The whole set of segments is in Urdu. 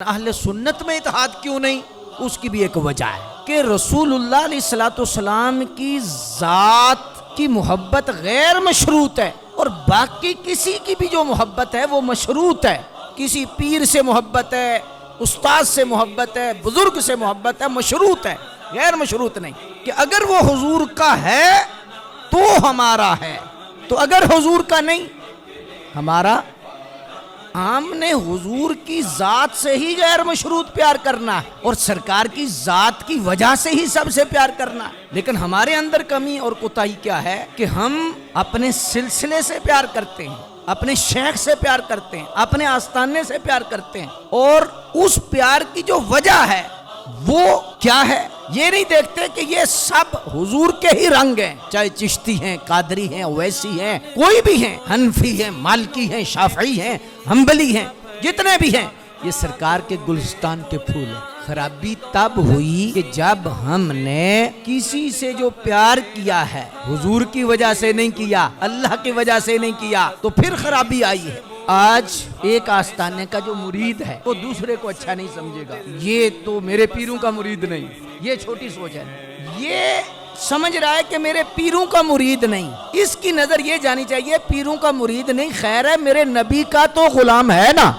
اہل سنت میں اتحاد کیوں نہیں؟ اس کی بھی ایک وجہ ہے کہ رسول اللہ علیہ السلام کی ذات کی محبت غیر مشروط ہے، اور باقی کسی کی بھی جو محبت ہے وہ مشروط ہے۔ کسی پیر سے محبت ہے، استاد سے محبت ہے، بزرگ سے محبت ہے، مشروط ہے، غیر مشروط نہیں کہ اگر وہ حضور کا ہے تو ہمارا ہے، تو اگر حضور کا نہیں ہمارا۔ ہم نے حضور کی ذات سے ہی غیر مشروط پیار کرنا ہے، اور سرکار کی ذات کی وجہ سے ہی سب سے پیار کرنا ہے۔ لیکن ہمارے اندر کمی اور کوتاہی کیا ہے کہ ہم اپنے سلسلے سے پیار کرتے ہیں، اپنے شیخ سے پیار کرتے ہیں، اپنے آستانے سے پیار کرتے ہیں، اور اس پیار کی جو وجہ ہے وہ کیا ہے یہ نہیں دیکھتے کہ یہ سب حضور کے ہی رنگ ہیں، چاہے چشتی ہیں، قادری ہیں، اویسی ہیں، کوئی بھی ہیں، حنفی ہیں، مالکی ہیں، شافعی ہیں، حنبلی ہیں، جتنے بھی ہیں، یہ سرکار کے گلستان کے پھول ہیں۔ خرابی تب ہوئی کہ جب ہم نے کسی سے جو پیار کیا ہے حضور کی وجہ سے نہیں کیا، اللہ کی وجہ سے نہیں کیا، تو پھر خرابی آئی ہے۔ آج ایک آستانے کا جو مرید ہے وہ دوسرے کو اچھا نہیں سمجھے گا، یہ تو میرے پیروں کا مرید نہیں، یہ چھوٹی سوچ ہے۔ یہ سمجھ رہا ہے کہ میرے پیروں کا مرید نہیں، اس کی نظر یہ جانی چاہیے پیروں کا مرید نہیں، خیر ہے میرے نبی کا تو غلام ہے نا۔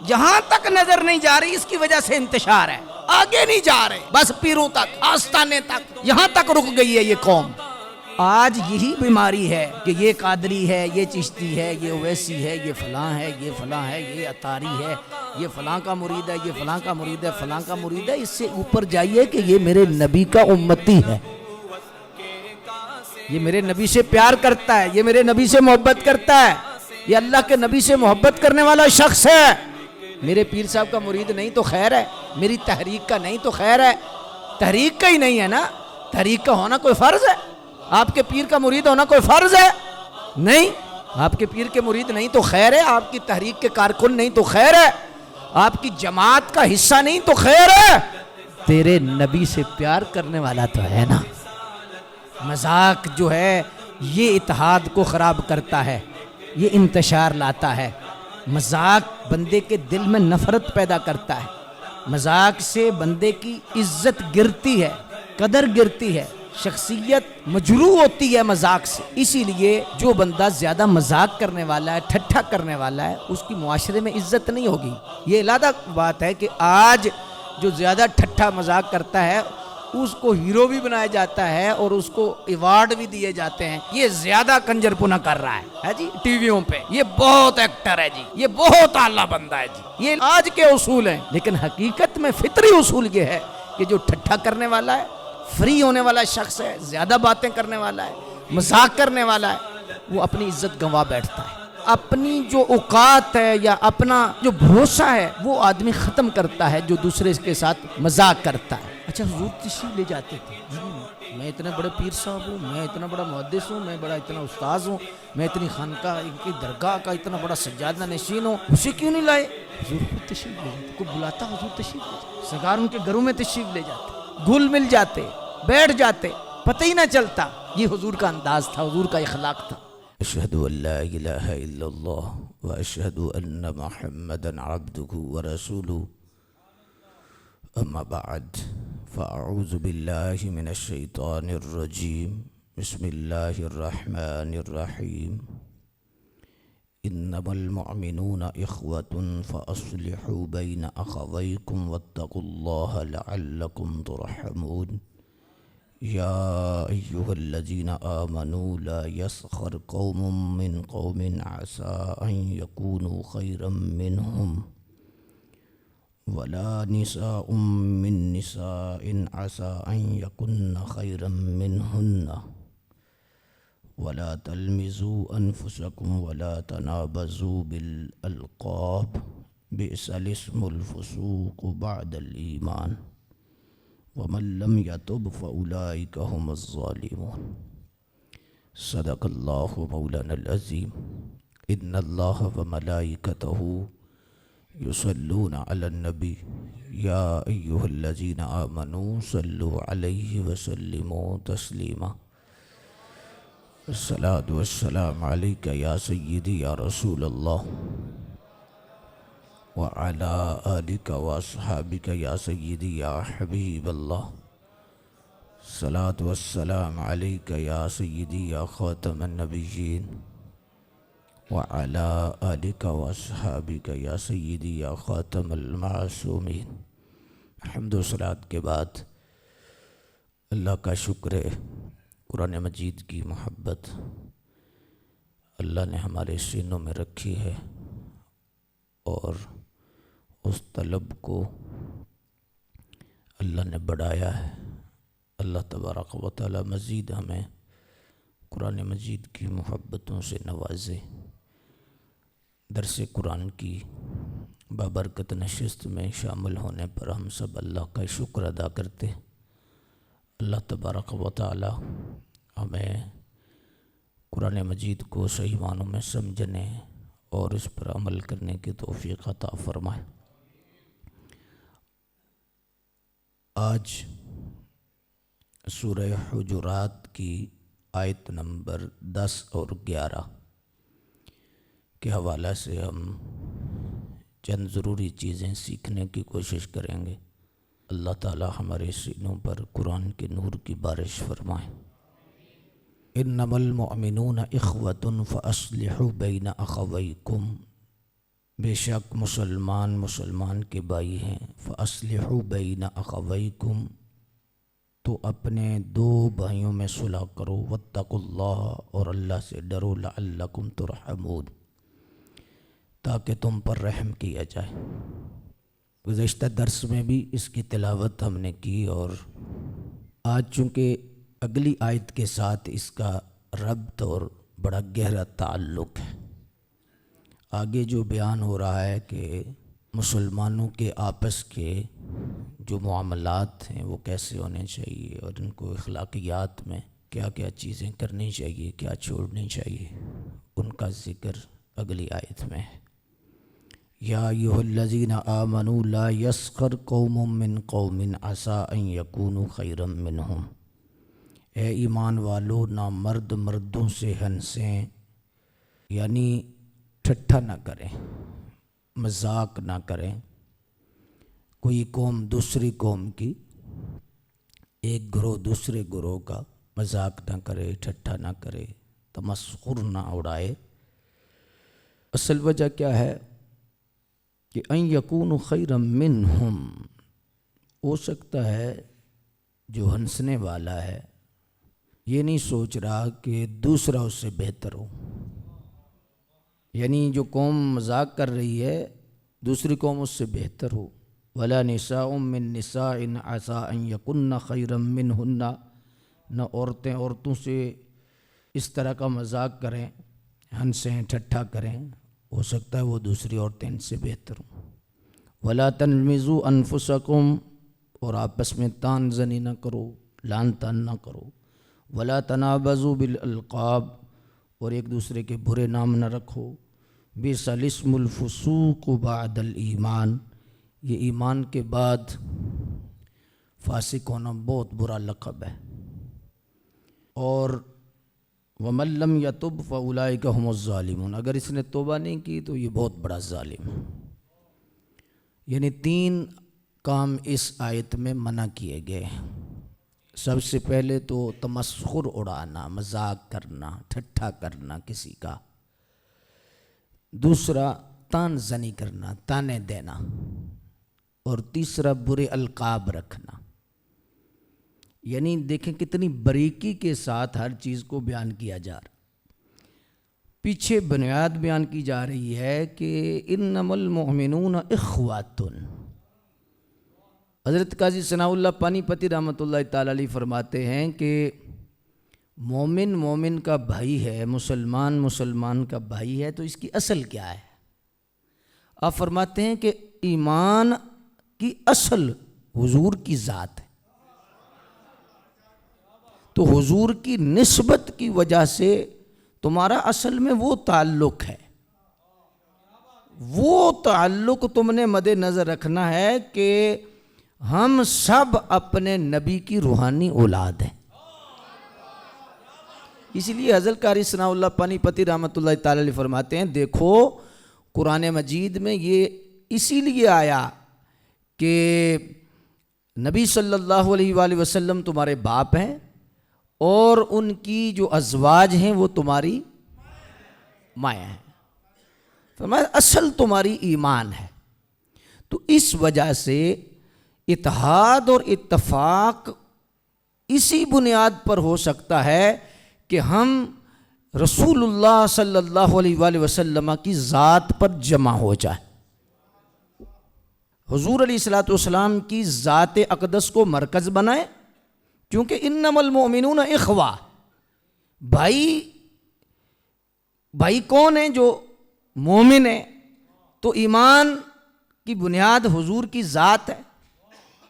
جہاں تک نظر نہیں جا رہی اس کی وجہ سے انتشار ہے، آگے نہیں جا رہے، بس پیروں تک، آستانے تک، یہاں تک رک گئی ہے یہ قوم۔ آج یہی بیماری ہے کہ یہ قادری ہے، یہ چشتی ہے، یہ اویسی ہے، یہ فلاں ہے، یہ فلاں ہے، یہ اتاری ہے، یہ فلاں کا مرید ہے، یہ فلاں کا مرید ہے، فلاں کا مرید ہے۔ اس سے اوپر جائیے کہ یہ میرے نبی کا امتی ہے، یہ میرے نبی سے پیار کرتا ہے، یہ میرے نبی سے محبت کرتا ہے، یہ اللہ کے نبی سے محبت کرنے والا شخص ہے۔ میرے پیر صاحب کا مرید نہیں تو خیر ہے، میری تحریک کا نہیں تو خیر ہے۔ تحریک کا ہی نہیں ہے نا، تحریک کا ہونا کوئی فرض ہے؟ آپ کے پیر کا مرید ہونا کوئی فرض ہے؟ نہیں۔ آپ کے پیر کے مرید نہیں تو خیر ہے، آپ کی تحریک کے کارکن نہیں تو خیر ہے، آپ کی جماعت کا حصہ نہیں تو خیر ہے، تیرے نبی سے پیار کرنے والا تو ہے نا۔ مذاق جو ہے یہ اتحاد کو خراب کرتا ہے، یہ انتشار لاتا ہے۔ مذاق بندے کے دل میں نفرت پیدا کرتا ہے، مذاق سے بندے کی عزت گرتی ہے، قدر گرتی ہے، شخصیت مجروح ہوتی ہے مذاق سے۔ اسی لیے جو بندہ زیادہ مذاق کرنے والا ہے، ٹھٹھا کرنے والا ہے، اس کی معاشرے میں عزت نہیں ہوگی۔ یہ علیحدہ بات ہے کہ آج جو زیادہ ٹھٹھا مذاق کرتا ہے اس کو ہیرو بھی بنایا جاتا ہے اور اس کو ایوارڈ بھی دیے جاتے ہیں، یہ زیادہ کنجر پنا کر رہا ہے جی ٹی ویوں پہ، یہ بہت ایکٹر ہے جی، یہ بہت اعلیٰ بندہ ہے جی۔ یہ آج کے اصول ہیں، لیکن حقیقت میں فطری اصول یہ ہے کہ جو ٹھٹھا کرنے والا ہے، فری ہونے والا شخص ہے، زیادہ باتیں کرنے والا ہے، مذاق کرنے والا ہے، وہ اپنی عزت گنوا بیٹھتا ہے۔ اپنی جو اوقات ہے یا اپنا جو بھروسہ ہے وہ آدمی ختم کرتا ہے جو دوسرے کے ساتھ مذاق کرتا ہے۔ اچھا حضور تشریف لے جاتے تھے، میں اتنے بڑے پیر صاحب ہوں، میں اتنا بڑا محدث ہوں، میں بڑا اتنا استاذ ہوں، میں اتنی خانقاہ ان کی درگاہ کا اتنا بڑا سجادہ نشین ہوں، اسے کیوں نہیں لائے؟ حضور کو تشریف لے جاتے، کوئی بلاتا حضور تشریف لے جاتے، سرکار ان کے گھروں میں تشریف لے جاتے، گھل مل جاتے، بیٹھ جاتے، پتہ ہی نہ چلتا۔ یہ حضور کا انداز تھا، حضور کا اخلاق تھا۔ اشہد ان لا الہ الا اللہ واشہد ان محمدا عبدہ ورسولہ، اما بعد فاعوذ باللہ من الشیطان الرجیم، بسم اللہ الرحمن الرحیم، انما المؤمنون اخوة فاصلحوا بین اخویکم واتقوا اللہ لعلکم ترحمون، یا ایہا الذین آمنوا لا یسخر قوم من قوم عسى ان یکونوا خیرا منہم ولا نساء من نساء عسى ان یکن خیرا منہن ولا تلمزوا انفسکم ولا تنابزوا بالالقاب بئس الاسم الفسوق بعد الایمان ومن لم يتب فأولئك هم الظالمون۔ صدق اللہ مولانا العظیم۔ ان اللہ وملائکتہ یصلون علی النبی یا ایہا الذین آمنوا صلوا علیہ وسلموا تسلیما۔ الصلاۃ والسلام علیک یا سیدی یا رسول اللہ وعلى آلك وأصحابك يا سيدي يا حبيب الله الصلاة والسلام عليك يا سيدي يا خاتم النبيين وعلى آلك وأصحابك يا سيدي يا خاتم المعصومين. حمد و صلات کے بعد اللہ کا شکر ہے، قرآن مجید کی محبت اللہ نے ہمارے سینوں میں رکھی ہے اور اس طلب کو اللہ نے بڑھایا ہے. اللہ تبارک و تعالی مزید ہمیں قرآن مجید کی محبتوں سے نوازے. درس قرآن کی بابرکت نشست میں شامل ہونے پر ہم سب اللہ کا شکر ادا کرتے. اللہ تبارک و تعالی ہمیں قرآن مجید کو صحیح معنوں میں سمجھنے اور اس پر عمل کرنے کی توفیق عطا فرمائے. آج سورہ حجرات کی آیت نمبر 10 اور 11 کے حوالے سے ہم چند ضروری چیزیں سیکھنے کی کوشش کریں گے. اللہ تعالی ہمارے سینوں پر قرآن کے نور کی بارش فرمائے. انما المؤمنون اخوۃ فاصلحوا بین اخویکم، بے شک مسلمان کے بھائی ہیں. فاصلحوا بین اخویکم، تو اپنے دو بھائیوں میں صلح کرو. واتقوا اللہ، اور اللہ سے ڈرو. لعلکم ترحمون، تاکہ تم پر رحم کیا جائے. گزشتہ درس میں بھی اس کی تلاوت ہم نے کی اور آج چونکہ اگلی آیت کے ساتھ اس کا ربط اور بڑا گہرا تعلق ہے. آگے جو بیان ہو رہا ہے کہ مسلمانوں کے آپس کے جو معاملات ہیں وہ کیسے ہونے چاہیے اور ان کو اخلاقیات میں کیا کیا چیزیں کرنی چاہیے، کیا چھوڑنی چاہیے، ان کا ذکر اگلی آیت میں ہے. یا ایھا الذین آمنوا لا یسخر قوم من قوم عسیٰ ان یکونوا خیرا منہم، اے ایمان والو نہ مرد مردوں سے ہنسیں، یعنی ٹھٹھا نہ کریں، مذاق نہ کریں. کوئی قوم دوسری قوم کی، ایک گروہ دوسرے گروہ کا مذاق نہ کرے، ٹھٹھا نہ کرے، تمسخر نہ اڑائے. اصل وجہ کیا ہے کہ ان یکونوا خیرا منہم، ہو سکتا ہے جو ہنسنے والا ہے یہ نہیں سوچ رہا کہ دوسرا اس سے بہتر ہو. یعنی جو قوم مذاق کر رہی ہے دوسری قوم اس سے بہتر ہو. ولا نساء من نساء عسیٰ ان یکن خیرا منہن، نہ عورتیں عورتوں سے اس طرح کا مذاق کریں، ہنسیں، ٹھٹھا کریں، ہو سکتا ہے وہ دوسری عورتیں ان سے بہتر ہوں. ولا تلمزوا انفسکم، اور آپس میں تان زنی نہ کرو، لان تان نہ کرو. ولا تنابزوا بالالقاب، اور ایک دوسرے کے برے نام نہ رکھو. بئس الاسم الفسوق بعد الایمان، یہ ایمان کے بعد فاسق ہونا بہت برا لقب ہے. اور ومن لم یتب فاولئک هم الظالمون، اگر اس نے توبہ نہیں کی تو یہ بہت بڑا ظالم ہے. یعنی 3 کام اس آیت میں منع کیے گئے ہیں. سب سے پہلے تو تمسخر اڑانا، مذاق کرنا، ٹھٹھا کرنا کسی کا. دوسرا تان زنی کرنا، تانے دینا. اور تیسرا برے القاب رکھنا. یعنی دیکھیں کتنی باریکی کے ساتھ ہر چیز کو بیان کیا جا رہا. پیچھے بنیاد بیان کی جا رہی ہے کہ انما المؤمنون اخوات. حضرت قاضی ثناء اللہ پانی پتی رحمۃ اللہ تعالی علیہ فرماتے ہیں کہ مومن کا بھائی ہے، مسلمان کا بھائی ہے، تو اس کی اصل کیا ہے؟ آپ فرماتے ہیں کہ ایمان کی اصل حضور کی ذات ہے. تو حضور کی نسبت کی وجہ سے تمہارا اصل میں وہ تعلق ہے، وہ تعلق تم نے مد نظر رکھنا ہے کہ ہم سب اپنے نبی کی روحانی اولاد ہیں. اسی لیے حضرت قاری ثناء اللہ پانی پتی رحمۃ اللہ تعالی علیہ فرماتے ہیں، دیکھو قرآن مجید میں یہ اسی لیے آیا کہ نبی صلی اللہ علیہ وآلہ وسلم تمہارے باپ ہیں اور ان کی جو ازواج ہیں وہ تمہاری مائیں ہیں، فرمایا اصل تمہاری ایمان ہے۔ تو اس وجہ سے اتحاد اور اتفاق اسی بنیاد پر ہو سکتا ہے کہ ہم رسول اللہ صلی اللہ علیہ وآلہ وسلم کی ذات پر جمع ہو جائیں، حضور علیہ الصلوۃ والسلام کی ذات اقدس کو مرکز بنائیں، کیونکہ انما المؤمنون اخوہ، بھائی کون ہیں؟ جو مومن ہیں۔ تو ایمان کی بنیاد حضور کی ذات ہے،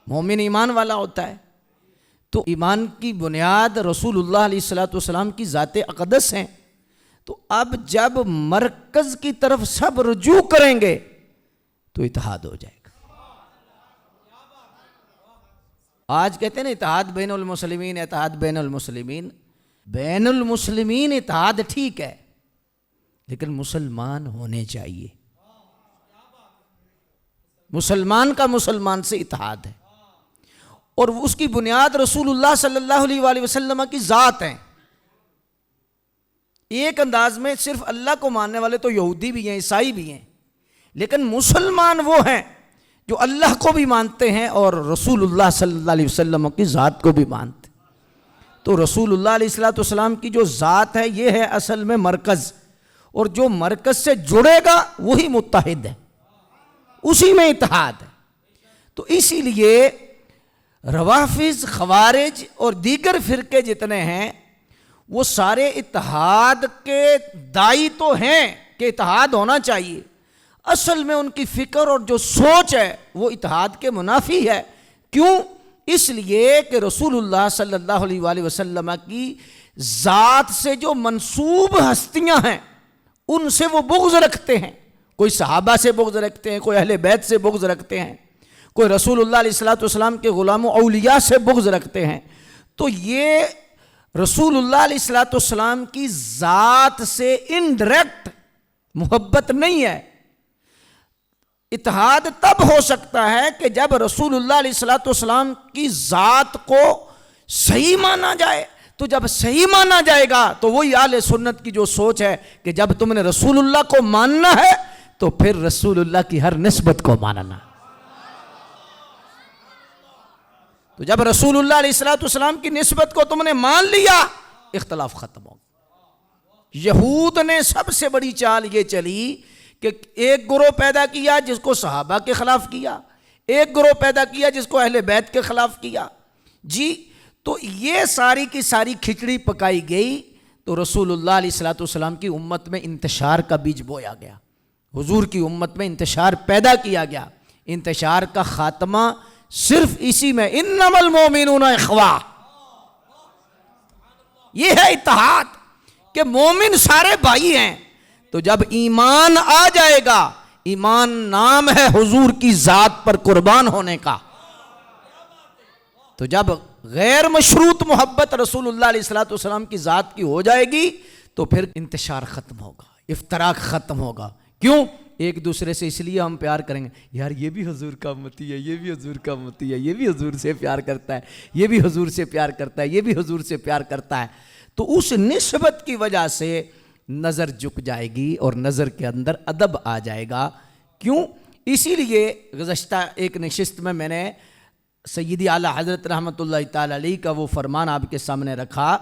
مومن ایمان والا ہوتا ہے، تو ایمان کی بنیاد رسول اللہ علیہ الصلوۃ والسلام کی ذات اقدس ہیں۔ تو اب جب مرکز کی طرف سب رجوع کریں گے تو اتحاد ہو جائے گا۔ آج کہتے ہیں نا اتحاد بین المسلمین، اتحاد بین المسلمین، بین المسلمین اتحاد ٹھیک ہے، لیکن مسلمان ہونے چاہیے، مسلمان کا مسلمان سے اتحاد ہے، اور اس کی بنیاد رسول اللہ صلی اللہ علیہ وآلہ وسلم کی ذات ہے۔ ایک انداز میں صرف اللہ کو ماننے والے تو یہودی بھی ہیں، عیسائی بھی ہیں، لیکن مسلمان وہ ہیں جو اللہ کو بھی مانتے ہیں اور رسول اللہ صلی اللہ علیہ وسلم کی ذات کو بھی مانتے ہیں۔ تو رسول اللہ علیہ الصلوۃ والسلام کی جو ذات ہے یہ ہے اصل میں مرکز، اور جو مرکز سے جڑے گا وہی متحد ہے، اسی میں اتحاد ہے۔ تو اسی لیے روافض، خوارج اور دیگر فرقے جتنے ہیں وہ سارے اتحاد کے داعی تو ہیں کہ اتحاد ہونا چاہیے، اصل میں ان کی فکر اور جو سوچ ہے وہ اتحاد کے منافی ہے۔ کیوں؟ اس لیے کہ رسول اللہ صلی اللہ علیہ وآلہ وسلم کی ذات سے جو منسوب ہستیاں ہیں ان سے وہ بغض رکھتے ہیں، کوئی صحابہ سے بغض رکھتے ہیں، کوئی اہل بیت سے بغض رکھتے ہیں، کوئی رسول اللہ علیہ الصلوۃ والسلام کے غلام و اولیاء سے بغض رکھتے ہیں۔ تو یہ رسول اللہ علیہ الصلوۃ والسلام کی ذات سے انڈائریکٹ محبت نہیں ہے۔ اتحاد تب ہو سکتا ہے کہ جب رسول اللہ علیہ الصلوۃ والسلام کی ذات کو صحیح مانا جائے۔ تو جب صحیح مانا جائے گا تو وہی اہل سنت کی جو سوچ ہے کہ جب تم نے رسول اللہ کو ماننا ہے تو پھر رسول اللہ کی ہر نسبت کو ماننا۔ تو جب رسول اللہ علیہ الصلوۃ والسلام کی نسبت کو تم نے مان لیا، اختلاف ختم ہو گیا۔ یہود نے سب سے بڑی چال یہ چلی کہ ایک گروہ پیدا کیا جس کو صحابہ کے خلاف کیا، ایک گروہ پیدا کیا جس کو اہل بیت کے خلاف کیا۔ جی تو یہ ساری کی ساری کھچڑی پکائی گئی، تو رسول اللہ علیہ الصلوۃ والسلام کی امت میں انتشار کا بیج بویا گیا، حضور کی امت میں انتشار پیدا کیا گیا۔ انتشار کا خاتمہ صرف اسی میں انما المؤمنون اخوہ، یہ ہے اتحاد کہ مومن سارے بھائی ہیں۔ تو جب ایمان آ جائے گا، ایمان نام ہے حضور کی ذات پر قربان ہونے کا، تو جب غیر مشروط محبت رسول اللہ علیہ الصلوۃ والسلام کی ذات کی ہو جائے گی تو پھر انتشار ختم ہوگا، افتراق ختم ہوگا۔ کیوں؟ ایک دوسرے سے اس لیے ہم پیار کریں گے، یار یہ بھی حضور کا امتی ہے، یہ بھی حضور کا امتی ہے، یہ بھی حضور سے پیار کرتا ہے، یہ بھی حضور سے پیار کرتا ہے، یہ بھی حضور سے پیار کرتا ہے۔ تو اس نسبت کی وجہ سے نظر جھک جائے گی اور نظر کے اندر ادب آ جائے گا۔ کیوں؟ اسی لیے گزشتہ ایک نشست میں نے سیدی اعلیٰ حضرت رحمۃ اللہ تعالی علیہ کا وہ فرمان آپ کے سامنے رکھا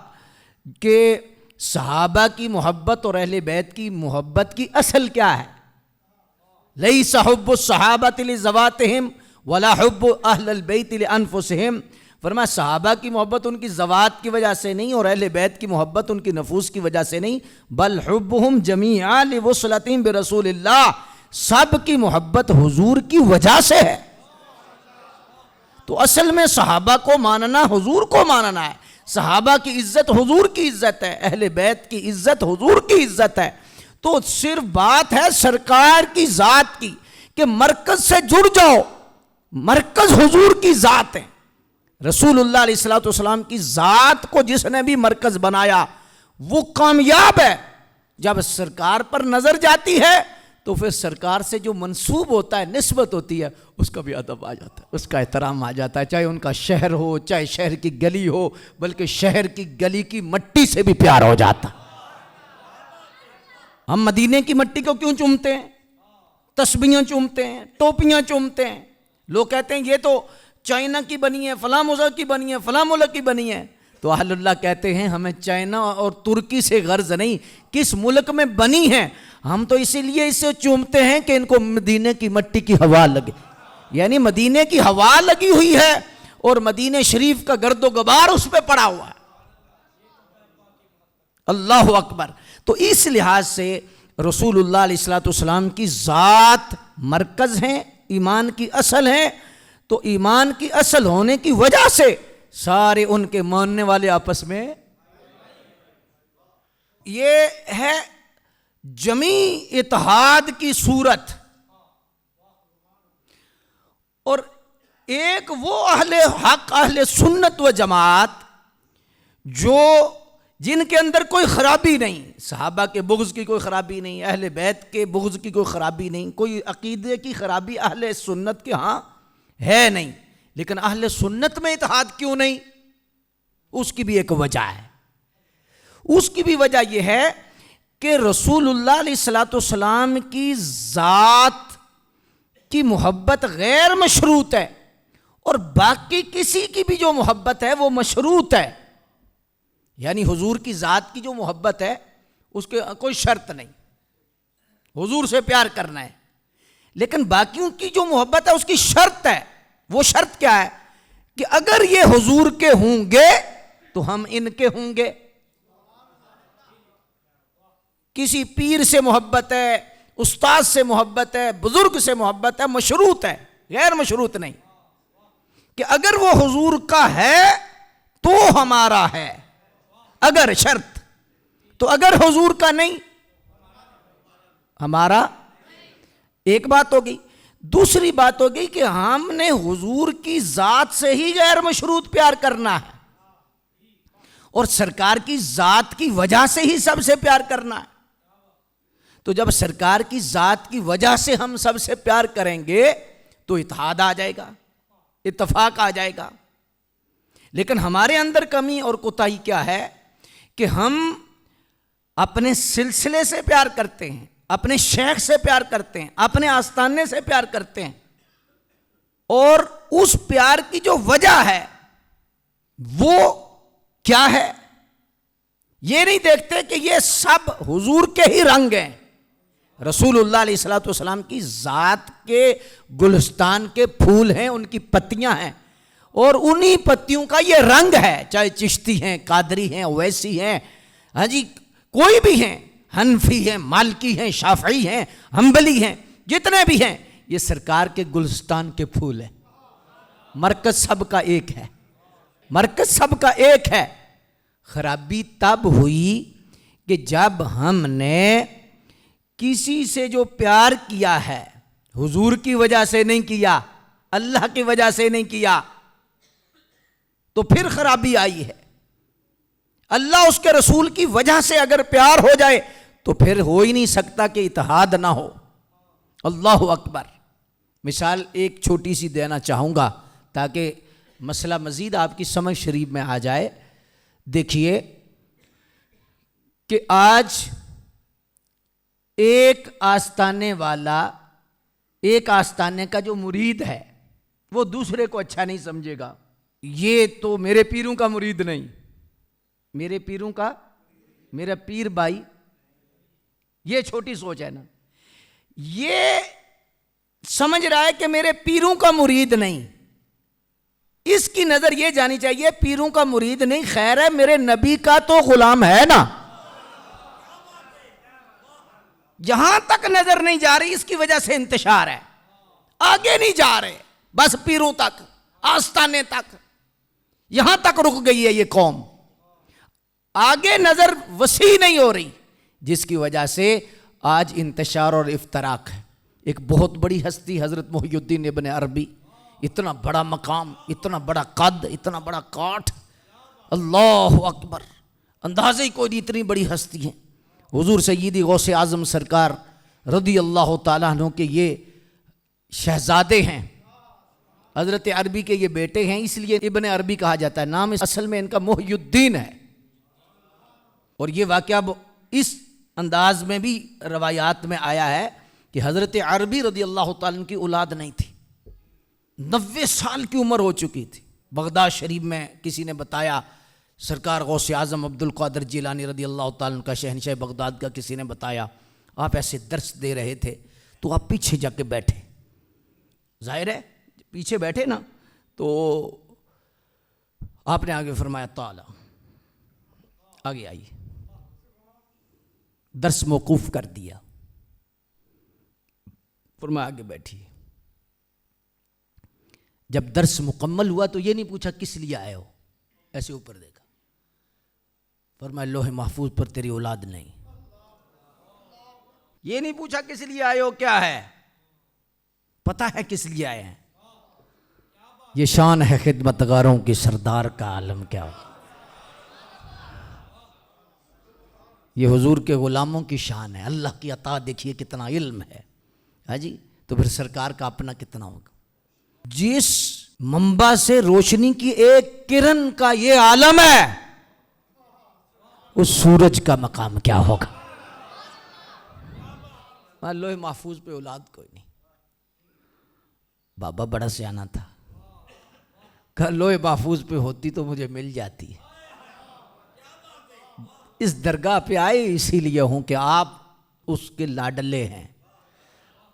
کہ صحابہ کی محبت اور اہل بیت کی محبت کی اصل کیا ہے؟ لیس حب الصحابۃ لذواتہم ولا حب اہل البیت لانفسہم۔ فرمایا صحابہ کی محبت ان کی ذوات کی وجہ سے نہیں اور اہل بیت کی محبت ان کی نفوس کی وجہ سے نہیں، بل حبہم جمیعا لوصلتہم برسول اللہ، سب کی محبت حضور کی وجہ سے ہے۔ تو اصل میں صحابہ کو ماننا حضور کو ماننا ہے، صحابہ کی عزت حضور کی عزت ہے، اہل بیت کی عزت حضور کی عزت ہے۔ تو صرف بات ہے سرکار کی ذات کی کہ مرکز سے جڑ جاؤ، مرکز حضور کی ذات ہے۔ رسول اللہ علیہ الصلوۃ والسلام کی ذات کو جس نے بھی مرکز بنایا وہ کامیاب ہے۔ جب سرکار پر نظر جاتی ہے تو پھر سرکار سے جو منسوب ہوتا ہے، نسبت ہوتی ہے، اس کا بھی ادب آ جاتا ہے، اس کا احترام آ جاتا ہے، چاہے ان کا شہر ہو، چاہے شہر کی گلی ہو، بلکہ شہر کی گلی کی مٹی سے بھی پیار ہو جاتا۔ ہم مدینے کی مٹی کو کیوں چومتے ہیں؟ تسبیحاں چومتے ہیں، ٹوپیاں چومتے ہیں، لوگ کہتے ہیں یہ تو چائنا کی بنی ہے، فلاں ملک کی بنی ہے، فلاں ملک کی بنی ہے، تو اہل اللہ کہتے ہیں ہمیں چائنا اور ترکی سے غرض نہیں، کس ملک میں بنی ہے، ہم تو اسی لیے اسے چومتے ہیں کہ ان کو مدینے کی مٹی کی ہوا لگے، یعنی مدینے کی ہوا لگی ہوئی ہے اور مدینے شریف کا گرد و غبار اس پہ پڑا ہوا ہے۔ اللہ اکبر۔ تو اس لحاظ سے رسول اللہ علیہ السلام کی ذات مرکز ہیں، ایمان کی اصل ہیں، تو ایمان کی اصل ہونے کی وجہ سے سارے ان کے ماننے والے آپس میں، یہ ہے جمی اتحاد کی صورت۔ اور ایک وہ اہل حق، اہل سنت و جماعت جو جن کے اندر کوئی خرابی نہیں، صحابہ کے بغض کی کوئی خرابی نہیں، اہل بیت کے بغض کی کوئی خرابی نہیں، کوئی عقیدے کی خرابی اہل سنت کے ہاں ہے نہیں، لیکن اہل سنت میں اتحاد کیوں نہیں؟ اس کی بھی ایک وجہ ہے۔ اس کی بھی وجہ یہ ہے کہ رسول اللہ علیہ السلام کی ذات کی محبت غیر مشروط ہے، اور باقی کسی کی بھی جو محبت ہے وہ مشروط ہے، یعنی حضور کی ذات کی جو محبت ہے اس کے کوئی شرط نہیں، حضور سے پیار کرنا ہے، لیکن باقیوں کی جو محبت ہے اس کی شرط ہے۔ وہ شرط کیا ہے؟ کہ اگر یہ حضور کے ہوں گے تو ہم ان کے ہوں گے۔ کسی پیر سے محبت ہے، استاد سے محبت ہے، بزرگ سے محبت ہے، مشروط ہے، غیر مشروط نہیں، کہ اگر وہ حضور کا ہے تو ہمارا ہے، اگر شرط، تو اگر حضور کا نہیں ہمارا۔ ایک بات ہوگی۔ دوسری بات ہوگی کہ ہم نے حضور کی ذات سے ہی غیر مشروط پیار کرنا ہے، اور سرکار کی ذات کی وجہ سے ہی سب سے پیار کرنا ہے۔ تو جب سرکار کی ذات کی وجہ سے ہم سب سے پیار کریں گے تو اتحاد آ جائے گا، اتفاق آ جائے گا۔ لیکن ہمارے اندر کمی اور کوتاہی کیا ہے کہ ہم اپنے سلسلے سے پیار کرتے ہیں، اپنے شیخ سے پیار کرتے ہیں، اپنے آستانے سے پیار کرتے ہیں، اور اس پیار کی جو وجہ ہے وہ کیا ہے؟ یہ نہیں دیکھتے کہ یہ سب حضور کے ہی رنگ ہیں۔ رسول اللہ علیہ السلام کی ذات کے گلستان کے پھول ہیں، ان کی پتیاں ہیں، اور انہی پتیوں کا یہ رنگ ہے، چاہے چشتی ہیں، قادری ہیں، اویسی ہیں، ہاں جی، کوئی بھی ہیں، حنفی ہیں، مالکی ہیں، شافعی ہیں، حنبلی ہیں، جتنے بھی ہیں، یہ سرکار کے گلستان کے پھول ہیں۔ مرکز سب کا ایک ہے، مرکز سب کا ایک ہے۔ خرابی تب ہوئی کہ جب ہم نے کسی سے جو پیار کیا ہے حضور کی وجہ سے نہیں کیا، اللہ کی وجہ سے نہیں کیا، تو پھر خرابی آئی ہے۔ اللہ اس کے رسول کی وجہ سے اگر پیار ہو جائے تو پھر ہو ہی نہیں سکتا کہ اتحاد نہ ہو۔ اللہ اکبر۔ مثال ایک چھوٹی سی دینا چاہوں گا تاکہ مسئلہ مزید آپ کی سمجھ شریف میں آ جائے۔ دیکھیے کہ آج ایک آستانے والا، ایک آستانے کا جو مرید ہے وہ دوسرے کو اچھا نہیں سمجھے گا، یہ تو میرے پیروں کا مرید نہیں، میرے پیروں کا، میرا پیر بھائی، یہ چھوٹی سوچ ہے نا، یہ سمجھ رہا ہے کہ میرے پیروں کا مرید نہیں، اس کی نظر یہ جانی چاہیے پیروں کا مرید نہیں، خیر ہے میرے نبی کا تو غلام ہے نا۔ جہاں تک نظر نہیں جا رہی اس کی وجہ سے انتشار ہے، آگے نہیں جا رہے، بس پیروں تک، آستانے تک، یہاں تک رک گئی ہے یہ قوم، آگے نظر وسیع نہیں ہو رہی، جس کی وجہ سے آج انتشار اور افتراق ہے۔ ایک بہت بڑی ہستی حضرت محی الدین ابن عربی، اتنا بڑا مقام، اتنا بڑا قد، اتنا بڑا کاٹھ، اللہ اکبر، اندازے ہی کوئی نہیں، اتنی بڑی ہستی ہے۔ حضور سیدی غوث اعظم سرکار رضی اللہ تعالیٰ عنہ کے یہ شہزادے ہیں، حضرت عربی کے یہ بیٹے ہیں، اس لیے ابن عربی کہا جاتا ہے، نام اصل میں ان کا محی الدین ہے۔ اور یہ واقعہ اس انداز میں بھی روایات میں آیا ہے کہ حضرت عربی رضی اللہ تعالیٰ عنہ کی اولاد نہیں تھی، 90 سال کی عمر ہو چکی تھی۔ بغداد شریف میں کسی نے بتایا، سرکار غوث اعظم عبد القادر جیلانی رضی اللہ تعالیٰ عنہ کا شہنشاہ بغداد کا کسی نے بتایا، آپ ایسے درس دے رہے تھے تو آپ پیچھے جا کے بیٹھے، ظاہر ہے پیچھے بیٹھے نا، تو آپ نے آگے فرمایا تعالی آگے آئیے، درس موقوف کر دیا، فرمایا آگے بیٹھیے۔ جب درس مکمل ہوا تو یہ نہیں پوچھا کس لیے آئے ہو، ایسے اوپر دیکھا، فرمایا لوح محفوظ پر تیری اولاد نہیں۔ یہ نہیں پوچھا کس لیے آئے ہو، کیا ہے، پتہ ہے کس لیے آئے ہیں۔ یہ شان ہے خدمتگاروں کی، سردار کا عالم کیا ہو، یہ حضور کے غلاموں کی شان ہے۔ اللہ کی عطا دیکھیے کتنا علم ہے، ہاں جی، تو پھر سرکار کا اپنا کتنا ہوگا۔ جس منبع سے روشنی کی ایک کرن کا یہ عالم ہے، اس سورج کا مقام کیا ہوگا۔ لوح محفوظ پہ اولاد کوئی نہیں، بابا بڑا سیانہ تھا، کہ لوح محفوظ پہ ہوتی تو مجھے مل جاتی۔ اس درگاہ پہ آئے اسی لیے ہوں کہ آپ اس کے لاڈلے ہیں،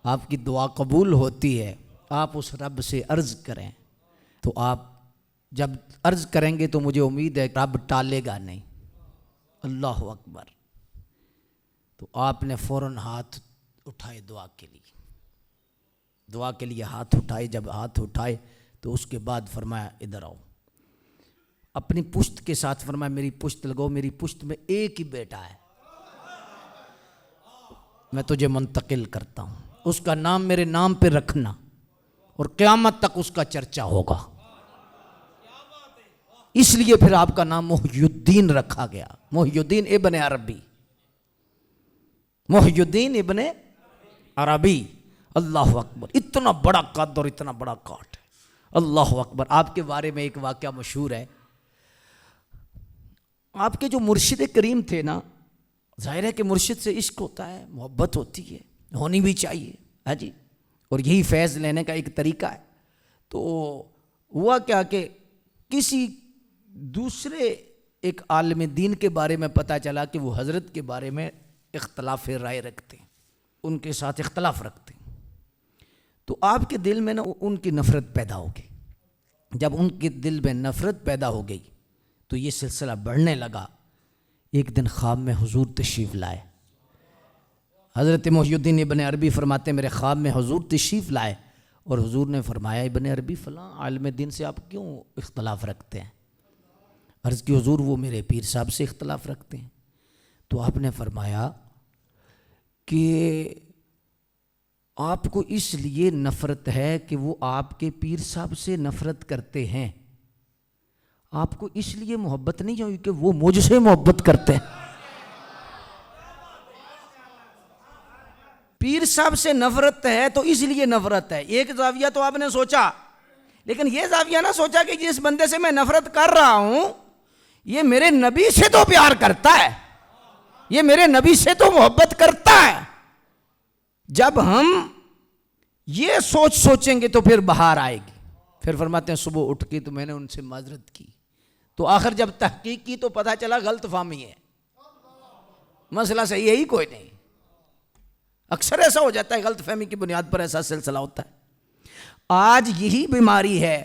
آپ کی دعا قبول ہوتی ہے، آپ اس رب سے عرض کریں تو آپ جب عرض کریں گے تو مجھے امید ہے رب ٹالے گا نہیں۔ اللہ اکبر۔ تو آپ نے فوراً ہاتھ اٹھائے دعا کے لیے ہاتھ اٹھائے، جب ہاتھ اٹھائے تو اس کے بعد فرمایا ادھر آؤ، اپنی پشت کے ساتھ فرمایا میری پشت لگاؤ، میری پشت میں ایک ہی بیٹا ہے، میں تجھے منتقل کرتا ہوں، اس کا نام میرے نام پہ رکھنا اور قیامت تک اس کا چرچا ہوگا۔ اس لیے پھر آپ کا نام محی الدین رکھا گیا، محی الدین ابن عربی، محی الدین ابن عربی۔ اللہ اکبر، اتنا بڑا قد اور اتنا بڑا کاٹ ہے، اللہ اکبر۔ آپ کے بارے میں ایک واقعہ مشہور ہے، آپ کے جو مرشد کریم تھے نا، ظاہر ہے کہ مرشد سے عشق ہوتا ہے، محبت ہوتی ہے، ہونی بھی چاہیے، ہاں جی، اور یہی فیض لینے کا ایک طریقہ ہے۔ تو ہوا کیا کہ کسی دوسرے ایک عالم دین کے بارے میں پتہ چلا کہ وہ حضرت کے بارے میں اختلاف رائے رکھتے ہیں، ان کے ساتھ اختلاف رکھتے ہیں، تو آپ کے دل میں نا ان کی نفرت پیدا ہو گئی۔ جب ان کے دل میں نفرت پیدا ہو گئی تو یہ سلسلہ بڑھنے لگا۔ ایک دن خواب میں حضور تشریف لائے، حضرت محی الدین ابن عربی فرماتے ہیں میرے خواب میں حضور تشریف لائے اور حضور نے فرمایا ابن عربی فلاں عالم دین سے آپ کیوں اختلاف رکھتے ہیں؟ عرض کی حضور وہ میرے پیر صاحب سے اختلاف رکھتے ہیں۔ تو آپ نے فرمایا کہ آپ کو اس لیے نفرت ہے کہ وہ آپ کے پیر صاحب سے نفرت کرتے ہیں، آپ کو اس لیے محبت نہیں ہوئی کہ وہ مجھ سے محبت کرتے ہیں۔ پیر صاحب سے نفرت ہے تو اس لیے نفرت ہے، ایک زاویہ تو آپ نے سوچا، لیکن یہ زاویہ نہ سوچا کہ جس بندے سے میں نفرت کر رہا ہوں یہ میرے نبی سے تو پیار کرتا ہے، یہ میرے نبی سے تو محبت کرتا ہے۔ جب ہم یہ سوچیں گے تو پھر بہار آئے گی۔ پھر فرماتے ہیں صبح اٹھ کے تو میں نے ان سے معذرت کی، تو آخر جب تحقیق کی تو پتہ چلا غلط فہمی ہے، مسئلہ صحیح ہے ہی کوئی نہیں۔ اکثر ایسا ہو جاتا ہے، غلط فہمی کی بنیاد پر ایسا سلسلہ ہوتا ہے۔ آج یہی بیماری ہے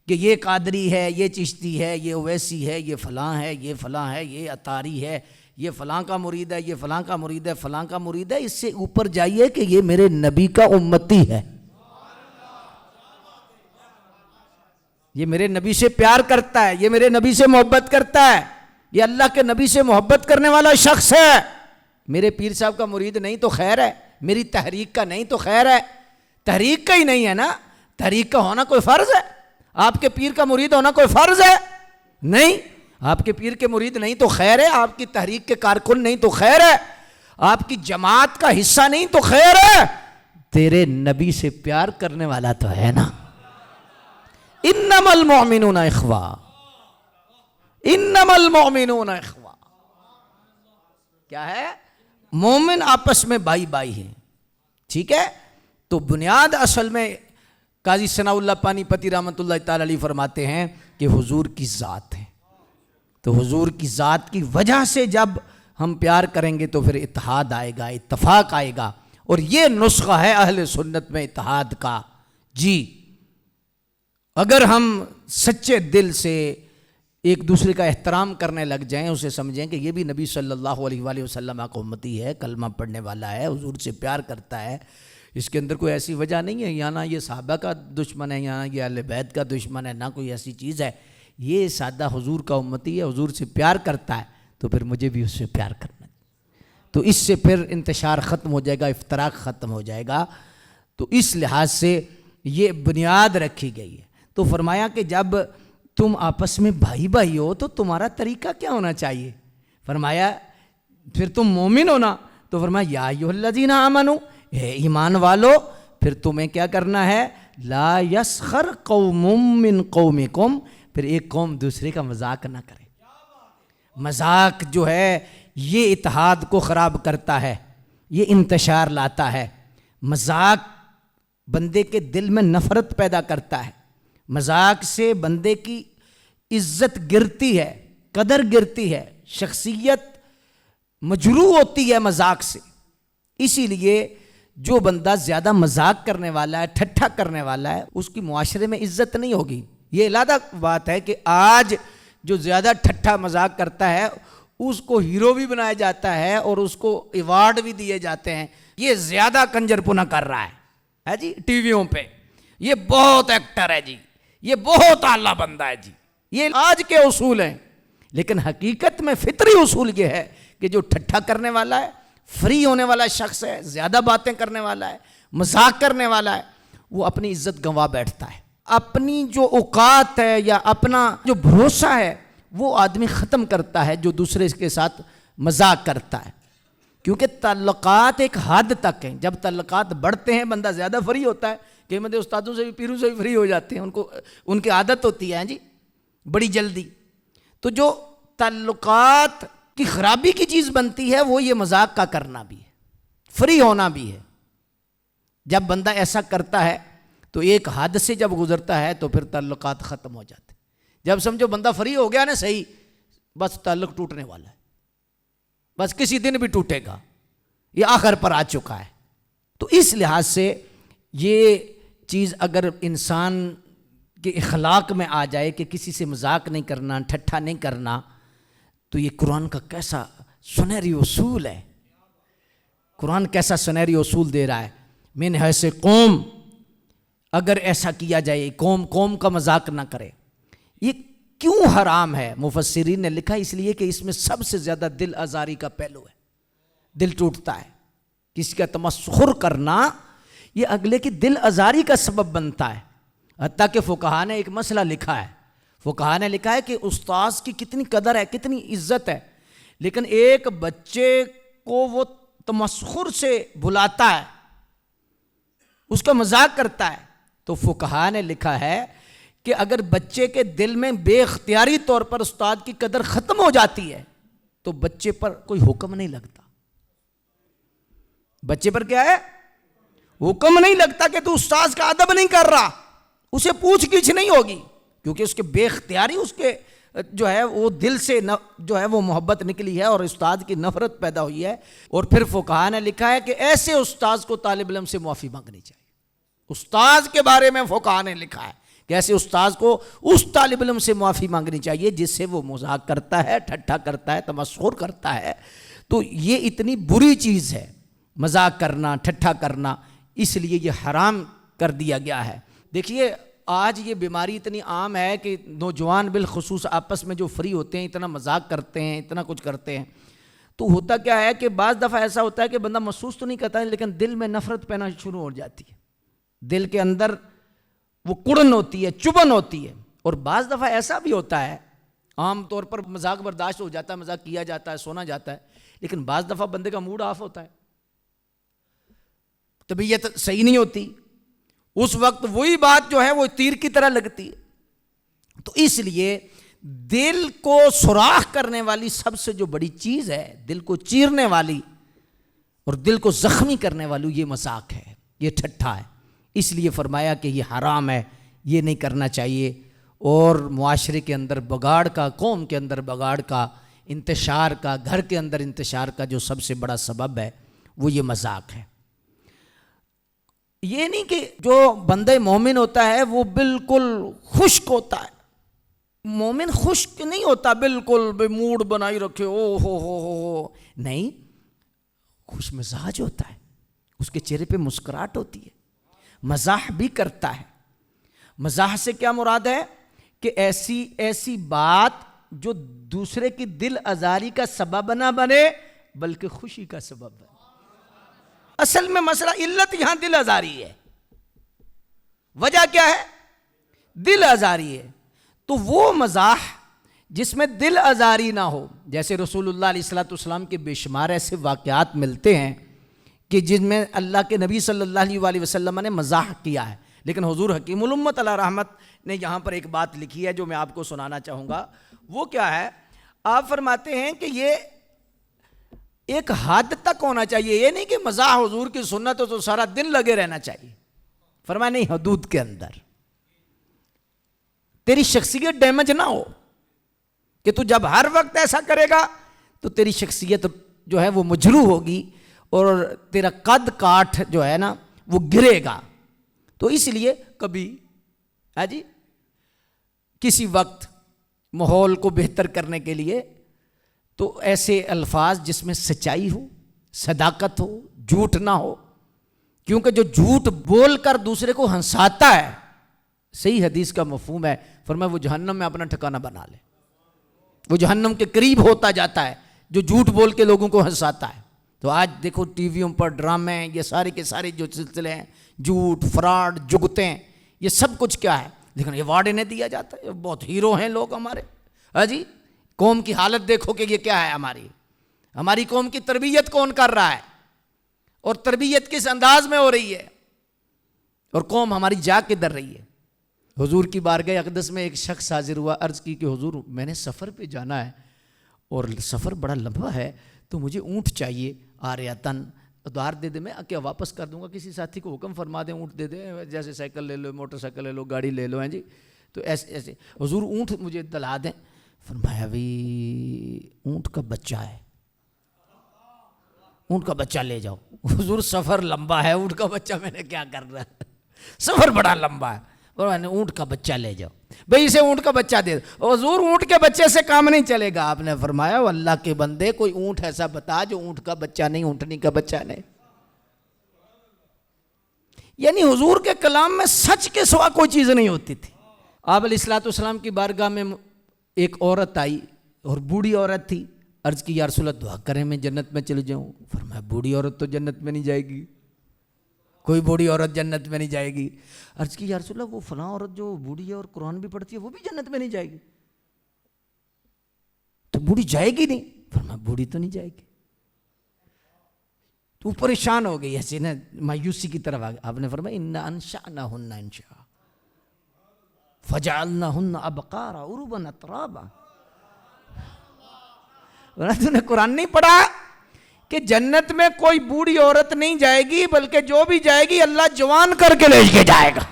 کہ یہ قادری ہے، یہ چشتی ہے، یہ اویسی ہے، یہ فلاں ہے، یہ فلاں ہے، یہ اتاری ہے، یہ فلاں کا مرید ہے، یہ فلاں کا مرید ہے، فلاں کا مرید ہے۔ اس سے اوپر جائیے کہ یہ میرے نبی کا امتی ہے، یہ میرے نبی سے پیار کرتا ہے، یہ میرے نبی سے محبت کرتا ہے، یہ اللہ کے نبی سے محبت کرنے والا شخص ہے۔ میرے پیر صاحب کا مرید نہیں تو خیر ہے، میری تحریک کا نہیں تو خیر ہے، تحریک کا ہی نہیں ہے نا، تحریک کا ہونا کوئی فرض ہے؟ آپ کے پیر کا مرید ہونا کوئی فرض ہے؟ نہیں، آپ کے پیر کے مرید نہیں تو خیر ہے، آپ کی تحریک کے کارکن نہیں تو خیر ہے۔ آپ کی جماعت کا حصہ نہیں تو خیر ہے، تیرے نبی سے پیار کرنے والا تو ہے نا۔ انما المؤمنون اخوہ، انما المؤمنون اخوہ، کیا ہے؟ مومن آپس میں بھائی بھائی ہیں، ٹھیک ہے؟ تو بنیاد اصل میں قاضی ثناء اللہ پانی پتی رحمۃ اللہ تعالی علیہ فرماتے ہیں کہ حضور کی ذات ہے، تو حضور کی ذات کی وجہ سے جب ہم پیار کریں گے تو پھر اتحاد آئے گا، اتفاق آئے گا، اور یہ نسخہ ہے اہل سنت میں اتحاد کا۔ جی اگر ہم سچے دل سے ایک دوسرے کا احترام کرنے لگ جائیں، اسے سمجھیں کہ یہ بھی نبی صلی اللہ علیہ وآلہ وسلم کا امتی ہے، کلمہ پڑھنے والا ہے، حضور سے پیار کرتا ہے، اس کے اندر کوئی ایسی وجہ نہیں ہے یہاں نہ یہ صحابہ کا دشمن ہے، یہاں یہ اہل بیت کا دشمن ہے، نہ کوئی ایسی چیز ہے، یہ سادہ حضور کا امتی ہے، حضور سے پیار کرتا ہے، تو پھر مجھے بھی اس سے پیار کرنا ہے، تو اس سے پھر انتشار ختم ہو جائے گا، افتراق ختم ہو جائے گا۔ تو اس لحاظ سے یہ بنیاد رکھی گئی ہے۔ تو فرمایا کہ جب تم آپس میں بھائی بھائی ہو تو تمہارا طریقہ کیا ہونا چاہیے؟ فرمایا پھر تم مومن ہو نا، تو فرمایا یا ایھا الذین آمنوا، اے ایمان والو، پھر تمہیں کیا کرنا ہے؟ لا یسخر قوم من قومکم، پھر ایک قوم دوسرے کا مذاق نہ کرے۔ مذاق جو ہے یہ اتحاد کو خراب کرتا ہے، یہ انتشار لاتا ہے۔ مذاق بندے کے دل میں نفرت پیدا کرتا ہے، مذاق سے بندے کی عزت گرتی ہے، قدر گرتی ہے، شخصیت مجروح ہوتی ہے مذاق سے۔ اسی لیے جو بندہ زیادہ مذاق کرنے والا ہے، ٹھٹھا کرنے والا ہے، اس کی معاشرے میں عزت نہیں ہوگی۔ یہ علیحدہ بات ہے کہ آج جو زیادہ ٹھٹھا مذاق کرتا ہے اس کو ہیرو بھی بنایا جاتا ہے اور اس کو ایوارڈ بھی دیے جاتے ہیں، یہ زیادہ کنجر پنا کر رہا ہے جی ٹی ویوں پہ، یہ بہت ایکٹر ہے جی، یہ بہت اعلیٰ بندہ ہے جی، یہ آج کے اصول ہیں۔ لیکن حقیقت میں فطری اصول یہ ہے کہ جو ٹھٹھا کرنے والا ہے، فری ہونے والا شخص ہے، زیادہ باتیں کرنے والا ہے، مذاق کرنے والا ہے، وہ اپنی عزت گنوا بیٹھتا ہے، اپنی جو اوقات ہے یا اپنا جو بھروسہ ہے وہ آدمی ختم کرتا ہے جو دوسرے کے ساتھ مذاق کرتا ہے۔ کیونکہ تعلقات ایک حد تک ہیں، جب تعلقات بڑھتے ہیں بندہ زیادہ فری ہوتا ہے، کہ بندے استادوں سے بھی پیروں سے بھی فری ہو جاتے ہیں، ان کی عادت ہوتی ہے جی بڑی جلدی۔ تو جو تعلقات کی خرابی کی چیز بنتی ہے وہ یہ مذاق کا کرنا بھی ہے، فری ہونا بھی ہے۔ جب بندہ ایسا کرتا ہے تو ایک حد سے جب گزرتا ہے تو پھر تعلقات ختم ہو جاتے ہیں۔ جب سمجھو بندہ فری ہو گیا نا صحیح، بس تعلق ٹوٹنے والا ہے، بس کسی دن بھی ٹوٹے گا، یہ آخر پر آ چکا ہے۔ تو اس لحاظ سے یہ چیز اگر انسان کے اخلاق میں آ جائے کہ کسی سے مذاق نہیں کرنا، ٹھٹھا نہیں کرنا، تو یہ قرآن کا کیسا سنہری اصول ہے، قرآن کیسا سنہری اصول دے رہا ہے۔ من حیث قوم، اگر ایسا کیا جائے، قوم کا مذاق نہ کرے۔ یہ کیوں حرام ہے؟ مفسرین نے لکھا اس لیے کہ اس میں سب سے زیادہ دل آزاری کا پہلو ہے، دل ٹوٹتا ہے۔ کسی کا تمسخر کرنا یہ اگلے کی دل آزاری کا سبب بنتا ہے۔ حتیٰ کہ فقہا نے ایک مسئلہ لکھا ہے، فقہا نے لکھا ہے کہ استاذ کی کتنی قدر ہے، کتنی عزت ہے، لیکن ایک بچے کو وہ تمسخر سے بلاتا ہے، اس کا مذاق کرتا ہے، تو فقہا نے لکھا ہے کہ اگر بچے کے دل میں بے اختیاری طور پر استاد کی قدر ختم ہو جاتی ہے تو بچے پر کوئی حکم نہیں لگتا۔ بچے پر کیا ہے؟ حکم نہیں لگتا کہ تو استاد کا ادب نہیں کر رہا، اسے پوچھ گچھ نہیں ہوگی، کیونکہ اس کے بے اختیاری اس کے جو ہے وہ دل سے جو ہے وہ محبت نکلی ہے اور استاد کی نفرت پیدا ہوئی ہے۔ اور پھر فقہا نے لکھا ہے کہ ایسے استاد کو طالب علم سے معافی مانگنی چاہیے۔ استاد کے بارے میں فقہا نے لکھا ہے کہ ایسے استاد کو اس طالب علم سے معافی مانگنی چاہیے جس سے وہ مذاق کرتا ہے، ٹھٹھا کرتا ہے، تمسخر کرتا ہے۔ تو یہ اتنی بری چیز ہے مذاق کرنا، ٹھٹھا کرنا، اس لیے یہ حرام کر دیا گیا ہے۔ دیکھیے آج یہ بیماری اتنی عام ہے کہ نوجوان بالخصوص آپس میں جو فری ہوتے ہیں، اتنا مذاق کرتے ہیں، اتنا کچھ کرتے ہیں، تو ہوتا کیا ہے کہ بعض دفعہ ایسا ہوتا ہے کہ بندہ محسوس تو نہیں کرتا ہے لیکن دل میں نفرت پینا شروع ہو جاتی ہے، دل کے اندر وہ کڑن ہوتی ہے، چبھن ہوتی ہے۔ اور بعض دفعہ ایسا بھی ہوتا ہے عام طور پر مذاق برداشت ہو جاتا ہے، مذاق کیا جاتا ہے، سونا جاتا ہے، لیکن بعض دفعہ بندے کا موڈ آف ہوتا ہے، طبیعت صحیح نہیں ہوتی، اس وقت وہی بات جو ہے وہ تیر کی طرح لگتی ہے۔ تو اس لیے دل کو سوراخ کرنے والی سب سے جو بڑی چیز ہے، دل کو چیرنے والی اور دل کو زخمی کرنے والی، یہ مذاق ہے، یہ ٹھٹھا ہے۔ اس لیے فرمایا کہ یہ حرام ہے، یہ نہیں کرنا چاہیے، اور معاشرے کے اندر بگاڑ کا، قوم کے اندر بگاڑ کا، انتشار کا، گھر کے اندر انتشار کا جو سب سے بڑا سبب ہے وہ یہ مذاق ہے۔ یہ نہیں کہ جو بندہ مومن ہوتا ہے وہ بالکل خشک ہوتا ہے، مومن خشک نہیں ہوتا، بالکل بے موڈ بنائی رکھے، او ہو نہیں، خوش مزاج ہوتا ہے، اس کے چہرے پہ مسکراہٹ ہوتی ہے، مزاح بھی کرتا ہے۔ مزاح سے کیا مراد ہے کہ ایسی بات جو دوسرے کی دل آزاری کا سبب نہ بنے بلکہ خوشی کا سبب بنے۔ اصل میں مسئلہ علت یہاں دل آزاری ہے، وجہ کیا ہے؟ دل آزاری ہے۔ تو وہ مزاح جس میں دل آزاری نہ ہو، جیسے رسول اللہ علیہ السلام کے بے شمار ایسے واقعات ملتے ہیں کہ جن میں اللہ کے نبی صلی اللہ علیہ وسلم نے مزاح کیا ہے، لیکن حضور حکیم الامت علیہ رحمت نے یہاں پر ایک بات لکھی ہے جو میں آپ کو سنانا چاہوں گا۔ وہ کیا ہے؟ آپ فرماتے ہیں کہ یہ ایک حد تک ہونا چاہیے، یہ نہیں کہ مزاح حضور کی سنت ہو تو سارا دن لگے رہنا چاہیے۔ فرمایا نہیں، حدود کے اندر، تیری شخصیت ڈیمیج نہ ہو کہ تو جب ہر وقت ایسا کرے گا تو تیری شخصیت جو ہے وہ مجروح ہوگی اور تیرا قد کاٹھ جو ہے نا وہ گرے گا۔ تو اس لیے کبھی کسی وقت ماحول کو بہتر کرنے کے لیے تو ایسے الفاظ جس میں سچائی ہو، صداقت ہو، جھوٹ نہ ہو، کیونکہ جو جھوٹ بول کر دوسرے کو ہنساتا ہے، صحیح حدیث کا مفہوم ہے، فرمایا وہ جہنم میں اپنا ٹھکانہ بنا لے، وہ جہنم کے قریب ہوتا جاتا ہے جو جھوٹ بول کے لوگوں کو ہنساتا ہے۔ تو آج دیکھو ٹی ویوں پر ڈرامے، یہ سارے کے سارے جو سلسلے ہیں، جھوٹ، فراڈ، جگتیں، یہ سب کچھ کیا ہے؟ لیکن ایوارڈ انہیں دیا جاتا ہے، بہت ہیرو ہیں لوگ ہمارے۔ قوم کی حالت دیکھو کہ یہ کیا ہے، ہماری قوم کی تربیت کون کر رہا ہے اور تربیت کس انداز میں ہو رہی ہے، اور قوم ہماری جا کدھر رہی ہے۔ حضور کی بارگاہ اقدس میں ایک شخص حاضر ہوا، عرض کی کہ حضور میں نے سفر پہ جانا ہے اور سفر بڑا لمبا ہے تو مجھے اونٹ چاہیے، آریتن ادھار دے دے، میں کیا واپس کر دوں گا، کسی ساتھی کو حکم فرما دیں اونٹ دے دیں، جیسے سائیکل لے لو، موٹر سائیکل لے لو، گاڑی لے لو، تو ایسے حضور اونٹ مجھے دلا دیں۔ فرمایا بھی اونٹ کا بچہ ہے، اونٹ کا بچہ لے جاؤ۔ حضور سفر لمبا ہے، اونٹ کا بچہ میں نے کیا کرنا ہے، سفر بڑا لمبا ہے، اور اونٹ کا بچہ لے جاؤ، بھئی اسے اونٹ کا بچہ دے دو۔ حضور اونٹ کے بچے سے کام نہیں چلے گا، آپ نے فرمایا وہ اللہ کے بندے کوئی اونٹ ایسا بتا جو اونٹ کا بچہ نہیں، اونٹنی کا بچہ نہیں۔ یعنی حضور کے کلام میں سچ کے سوا کوئی چیز نہیں ہوتی تھی۔ آپ علیہ السلام کی بارگاہ میں ایک عورت آئی اور بوڑھی عورت تھی، عرض کی یا رسول اللہ دعا کریں میں جنت میں چلی جاؤں۔ فرمایا بوڑھی عورت تو جنت میں نہیں جائے گی، کوئی بوڑھی عورت جنت میں نہیں جائے گی۔ عرض کی یا رسول اللہ وہ فلاں عورت جو بوڑھی ہے اور قرآن بھی پڑھتی ہے وہ بھی جنت میں نہیں جائے گی، تو بوڑھی جائے گی نہیں؟ فرمایا بوڑھی تو نہیں جائے گی۔ تو وہ پریشان ہو گئی، ایسے نا مایوسی کی طرف آ گئی۔ آپ نے فرمایا انا انشأناہن انشاء فجعلناہن ابقارا عربا اترابا۔ تو نے قرآن نہیں پڑھا کہ جنت میں کوئی بوڑھی عورت نہیں جائے گی، بلکہ جو بھی جائے گی اللہ جوان کر کے لے کے جائے گا۔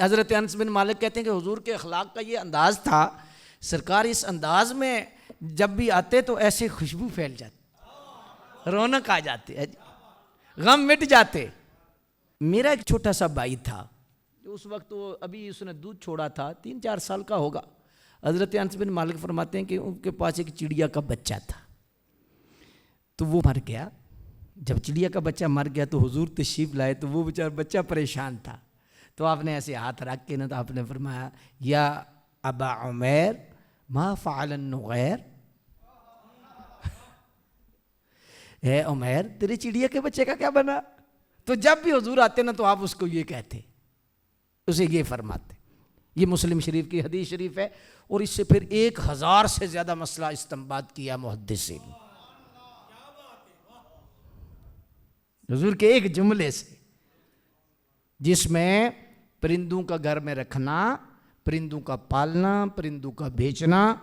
حضرت انس بن مالک کہتے ہیں کہ حضور کے اخلاق کا یہ انداز تھا، سرکار اس انداز میں جب بھی آتے تو ایسے خوشبو پھیل جاتی، رونق آ جاتی، غم مٹ جاتے۔ میرا ایک چھوٹا سا بھائی تھا، اس وقت وہ ابھی اس نے دودھ چھوڑا تھا، 3-4 سال کا ہوگا۔ حضرت انس بن مالک فرماتے ہیں کہ ان کے پاس ایک چڑیا کا بچہ تھا، تو وہ مر گیا۔ جب چڑیا کا بچہ مر گیا تو حضور تشریف لائے تو وہ بیچارہ بچہ پریشان تھا، تو آپ نے ایسے ہاتھ رکھ کے نا تو آپ نے فرمایا یا ابا عمیر ما فعل النغیر، اے عمیر تیرے چڑیا کے بچے کا کیا بنا؟ تو جب بھی حضور آتے نا تو آپ اس کو یہ کہتے، اسے یہ فرماتے، یہ مسلم شریف کی حدیث شریف ہے، اور اس سے پھر 1000 سے زیادہ مسئلہ استنباط کیا محدثین حضور کے ایک جملے سے، جس میں پرندوں کا گھر میں رکھنا، پرندوں کا پالنا، پرندوں کا بیچنا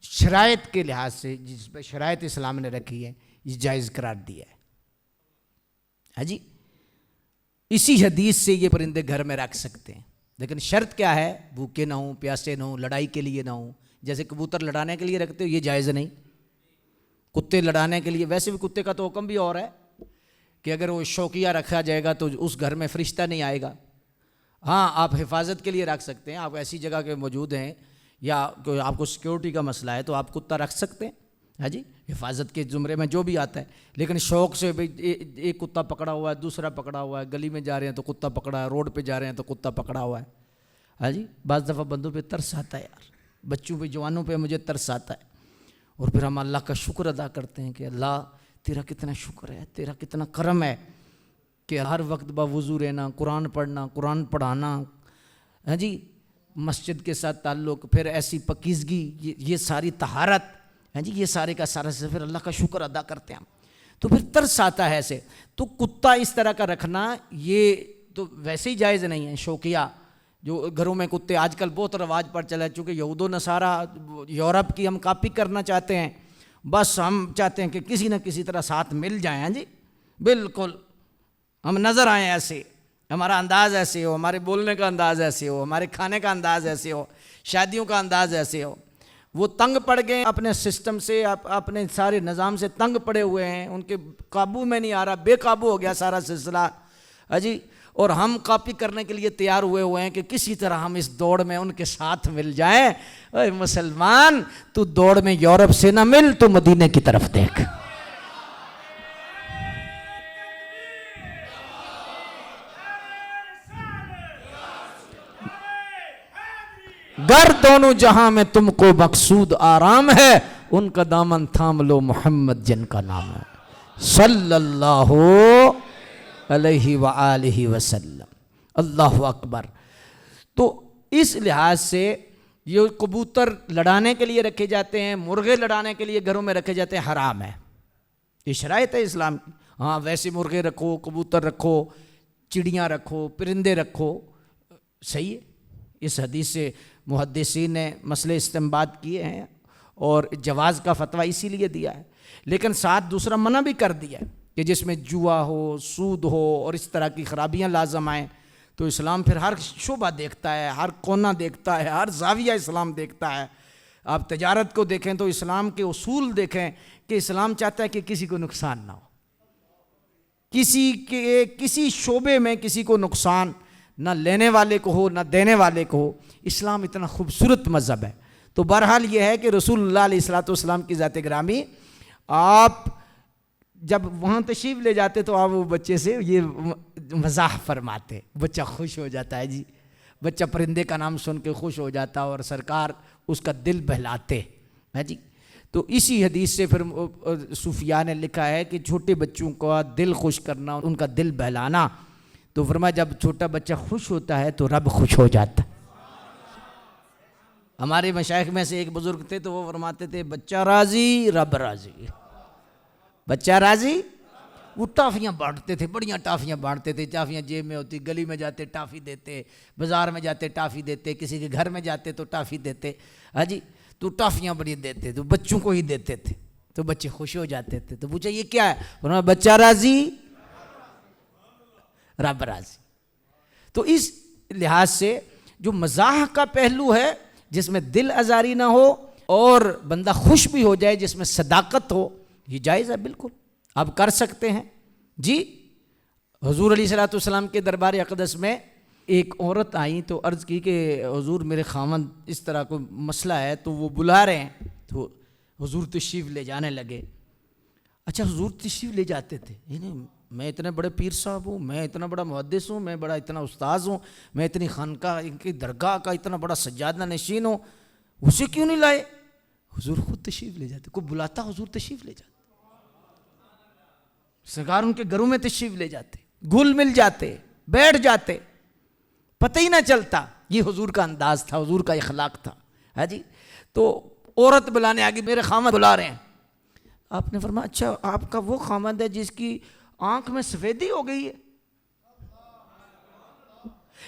شرائط کے لحاظ سے، جس پہ شرائط اسلام نے رکھی ہے، یہ جائز قرار دیا ہے۔ ہاں جی، اسی حدیث سے یہ پرندے گھر میں رکھ سکتے ہیں، لیکن شرط کیا ہے؟ بھوکے نہ ہوں، پیاسے نہ ہوں، لڑائی کے لیے نہ ہوں۔ جیسے کبوتر لڑانے کے لیے رکھتے ہو، یہ جائز نہیں۔ کتے لڑانے کے لیے، ویسے بھی کتے کا تو حکم بھی اور ہے کہ اگر وہ شوقیہ رکھا جائے گا تو اس گھر میں فرشتہ نہیں آئے گا۔ ہاں، آپ حفاظت کے لیے رکھ سکتے ہیں، آپ ایسی جگہ کے موجود ہیں یا کوئی آپ کو سیکیورٹی کا مسئلہ ہے تو آپ کتا رکھ سکتے ہیں، ہاں جی، حفاظت کے زمرے میں جو بھی آتا ہے۔ لیکن شوق سے ایک کتا پکڑا ہوا ہے، دوسرا پکڑا ہوا ہے، گلی میں جا رہے ہیں تو کتا پکڑا ہے، روڈ پہ جا رہے ہیں تو کتا پکڑا ہوا ہے، ہاں جی، بعض دفعہ بندوں پہ ترس آتا ہے یار، بچوں پہ، جوانوں پہ مجھے ترس آتا ہے، اور پھر ہم اللہ کا شکر ادا کرتے ہیں کہ اللہ تیرا کتنا شکر ہے، تیرا کتنا کرم ہے کہ ہر وقت باوضو رہنا، قرآن پڑھنا، قرآن پڑھانا، ہاں جی، مسجد کے ساتھ تعلق، پھر ایسی پاکیزگی، یہ ساری طہارت، ہاں جی، یہ سارے کا سارا سے پھر اللہ کا شکر ادا کرتے ہیں ہم، تو پھر ترس آتا ہے ایسے۔ تو کتا اس طرح کا رکھنا یہ تو ویسے ہی جائز نہیں ہے، شوقیہ جو گھروں میں کتے آج کل بہت رواج پر چلا ہے، چونکہ یہود و نصارہ یورپ کی ہم کاپی کرنا چاہتے ہیں، بس ہم چاہتے ہیں کہ کسی نہ کسی طرح ساتھ مل جائیں، ہاں جی، بالکل ہم نظر آئیں ایسے، ہمارا انداز ایسے ہو، ہمارے بولنے کا انداز ایسے ہو، ہمارے کھانے کا انداز ایسے ہو، شادیوں کا انداز ایسے ہو۔ وہ تنگ پڑ گئے اپنے سسٹم سے، اپنے سارے نظام سے تنگ پڑے ہوئے ہیں، ان کے قابو میں نہیں آ رہا، بے قابو ہو گیا سارا سلسلہ، ہاں جی، اور ہم کاپی کرنے کے لیے تیار ہوئے ہیں کہ کسی طرح ہم اس دوڑ میں ان کے ساتھ مل جائیں۔ اے مسلمان، تو دوڑ میں یورپ سے نہ مل، تو مدینے کی طرف دیکھ۔ گر دونوں جہاں میں تم کو مقصود آرام ہے، ان کا دامن تھام لو محمد جن کا نام ہے، صلی اللہ علیہ وآلہ وسلم۔ اللہ اکبر۔ تو اس لحاظ سے یہ کبوتر لڑانے کے لیے رکھے جاتے ہیں، مرغے لڑانے کے لیے گھروں میں رکھے جاتے ہیں، حرام ہے، یہ شرائط ہے اسلام کی۔ ہاں، ویسے مرغے رکھو، کبوتر رکھو، چڑیاں رکھو، پرندے رکھو، صحیح ہے۔ اس حدیث سے محدثین نے مسئلے استنباط کیے ہیں اور جواز کا فتویٰ اسی لیے دیا ہے، لیکن ساتھ دوسرا منع بھی کر دیا ہے کہ جس میں جوا ہو، سود ہو اور اس طرح کی خرابیاں لازم آئیں، تو اسلام پھر ہر شعبہ دیکھتا ہے، ہر کونا دیکھتا ہے، ہر زاویہ اسلام دیکھتا ہے۔ آپ تجارت کو دیکھیں تو اسلام کے اصول دیکھیں کہ اسلام چاہتا ہے کہ کسی کو نقصان نہ ہو، کسی شعبے میں کسی کو نقصان نہ لینے والے کو ہو، نہ دینے والے کو ہو۔ اسلام اتنا خوبصورت مذہب ہے۔ تو بہرحال یہ ہے کہ رسول اللہ علیہ السلام کی ذات گرامی، آپ جب وہاں تشریف لے جاتے تو آپ وہ بچے سے یہ مزاح فرماتے، بچہ خوش ہو جاتا ہے، جی، بچہ پرندے کا نام سن کے خوش ہو جاتا اور سرکار اس کا دل بہلاتے ہیں، جی۔ تو اسی حدیث سے پھر صوفیاء نے لکھا ہے کہ چھوٹے بچوں کا دل خوش کرنا، ان کا دل بہلانا، تو فرمایا جب چھوٹا بچہ خوش ہوتا ہے تو رب خوش ہو جاتا ہے۔ ہمارے مشائخ میں سے ایک بزرگ تھے تو وہ فرماتے تھے بچہ راضی رب راضی، بچہ راضی۔ وہ ٹافیاں بانٹتے تھے، بڑیاں ٹافیاں بانٹتے تھے، ٹافیاں جیب میں ہوتی، گلی میں جاتے ٹافی دیتے، بازار میں جاتے ٹافی دیتے، کسی کے گھر میں جاتے تو ٹافی دیتے، ہاں جی، تو ٹافیاں بڑی دیتے، تو بچوں کو ہی دیتے تھے، تو بچے خوش ہو جاتے تھے۔ تو پوچھا یہ کیا ہے؟ فرمایا بچہ راضی رب راضی۔ تو اس لحاظ سے جو مزاح کا پہلو ہے جس میں دل آزاری نہ ہو اور بندہ خوش بھی ہو جائے، جس میں صداقت ہو، یہ جائز ہے، بالکل آپ کر سکتے ہیں، جی۔ حضور علیہ السلام کے دربار اقدس میں ایک عورت آئی تو عرض کی کہ حضور میرے خاوند اس طرح کوئی مسئلہ ہے تو وہ بلا رہے ہیں، تو حضور تشریف لے جانے لگے۔ اچھا، حضور تشریف لے جاتے تھے، میں اتنے بڑے پیر صاحب ہوں، میں اتنا بڑا محدث ہوں، میں بڑا اتنا استاذ ہوں، میں اتنی خانقاہ ان کی درگاہ کا اتنا بڑا سجادہ نشین ہوں، اسے کیوں نہیں لائے؟ حضور خود تشریف لے جاتے، کوئی بلاتا حضور تشریف لے جاتے، سرکار ان کے گھروں میں تشریف لے جاتے، گھل مل جاتے، بیٹھ جاتے، پتہ ہی نہ چلتا۔ یہ حضور کا انداز تھا، حضور کا اخلاق تھا. ہے جی. تو عورت بلانے آگے، میرے خامد بلا رہے ہیں. آپ نے فرمایا اچھا آپ کا وہ خامد ہے جس کی آنکھ میں سفیدی ہو گئی ہے؟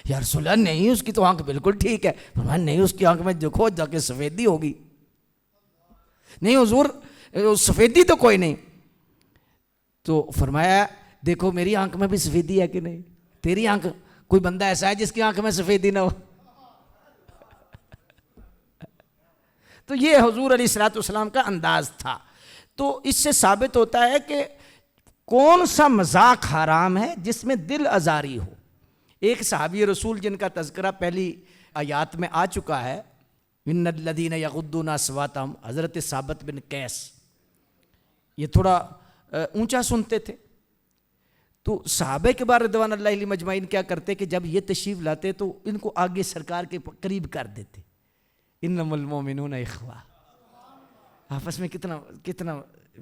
یا رسول اللہ نہیں، اس کی تو آنکھ بالکل ٹھیک ہے. فرمایا نہیں، اس کی آنکھ میں دیکھو جا کے سفیدی ہوگی. نہیں حضور سفیدی تو کوئی نہیں. تو فرمایا دیکھو میری آنکھ میں بھی سفیدی ہے کہ نہیں؟ تیری آنکھ، کوئی بندہ ایسا ہے جس کی آنکھ میں سفیدی نہ ہو؟ تو یہ حضور علیہ الصلوۃ والسلام کا انداز تھا. تو اس سے ثابت ہوتا ہے کہ کون سا مذاق حرام ہے جس میں دل آزاری ہو. ایک صحابی رسول جن کا تذکرہ پہلی آیات میں آ چکا ہے، ان الذین یغضون اصواتہم، حضرت ثابت بن قیس. یہ تھوڑا اونچا سنتے تھے. تو صحابہ کے بعد رضوان اللہ علیہم اجمعین کیا کرتے کہ جب یہ تشریف لاتے تو ان کو آگے سرکار کے قریب کر دیتے. انما المؤمنون اخوہ، آپس میں کتنا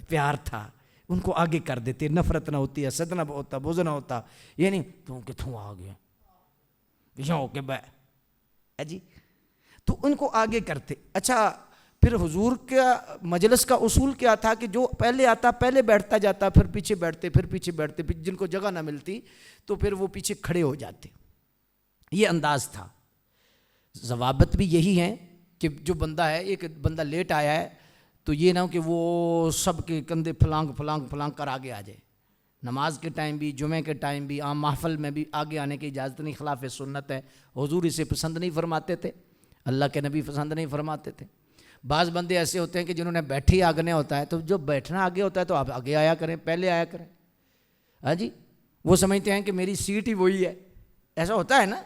پیار تھا. ان کو آگے کر دیتے، نفرت نہ ہوتی، حسد نہ ہوتا، بغض نہ ہوتا. یہ نہیں تو کتوں آ گیا پیچھے ہو کے بہ جی. تو ان کو آگے کرتے. اچھا پھر حضور کا مجلس کا اصول کیا تھا کہ جو پہلے آتا پہلے بیٹھتا جاتا، پھر پیچھے بیٹھتے، پھر پیچھے بیٹھتے، پھر جن کو جگہ نہ ملتی تو پھر وہ پیچھے کھڑے ہو جاتے. یہ انداز تھا. ضوابط بھی یہی ہیں کہ جو بندہ ہے، ایک بندہ لیٹ آیا ہے تو یہ نہ ہو کہ وہ سب کے کندھے پھلانگ کر آگے آ جائے. نماز کے ٹائم بھی، جمعے کے ٹائم بھی، عام محفل میں بھی آگے آنے کی اجازت نہیں، خلاف سنت ہے. حضور اسے پسند نہیں فرماتے تھے، اللہ کے نبی پسند نہیں فرماتے تھے. بعض بندے ایسے ہوتے ہیں کہ جنہوں نے بیٹھے ہی آگنے ہوتا ہے، تو جو بیٹھنا آگے ہوتا ہے تو آپ آگے آیا کریں، پہلے آیا کریں. ہاں جی. وہ سمجھتے ہیں کہ میری سیٹ ہی وہی ہے. ایسا ہوتا ہے نا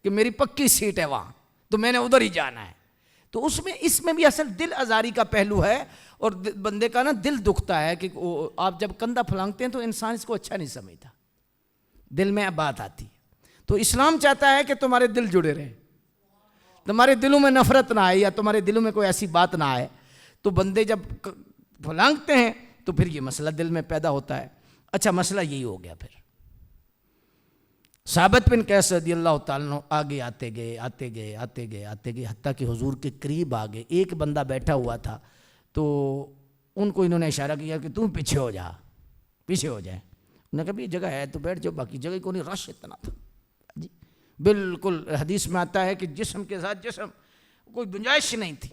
کہ میری پکی سیٹ ہے وہاں، تو میں نے ادھر ہی جانا ہے. تو اس میں بھی اصل دل آزاری کا پہلو ہے، اور بندے کا نا دل دکھتا ہے کہ آپ جب کندھا پھلانگتے ہیں تو انسان اس کو اچھا نہیں سمجھتا، دل میں بات آتی ہے. تو اسلام چاہتا ہے کہ تمہارے دل جڑے رہیں، تمہارے دلوں میں نفرت نہ آئے یا تمہارے دلوں میں کوئی ایسی بات نہ آئے. تو بندے جب پھلانگتے ہیں تو پھر یہ مسئلہ دل میں پیدا ہوتا ہے. اچھا مسئلہ یہی ہو گیا. پھر ثابت بن قیس رضی اللہ تعالیٰ عنہ آگے آتے گئے حتیٰ کہ حضور کے قریب آگے. ایک بندہ بیٹھا ہوا تھا تو ان کو انہوں نے اشارہ کیا کہ تم پیچھے ہو جائے. انہوں نے کہا بھی یہ جگہ ہے تو بیٹھ جاؤ، باقی جگہ کو نہیں. رش اتنا تھا جی، بالکل حدیث میں آتا ہے کہ جسم کے ساتھ جسم، کوئی گنجائش نہیں تھی.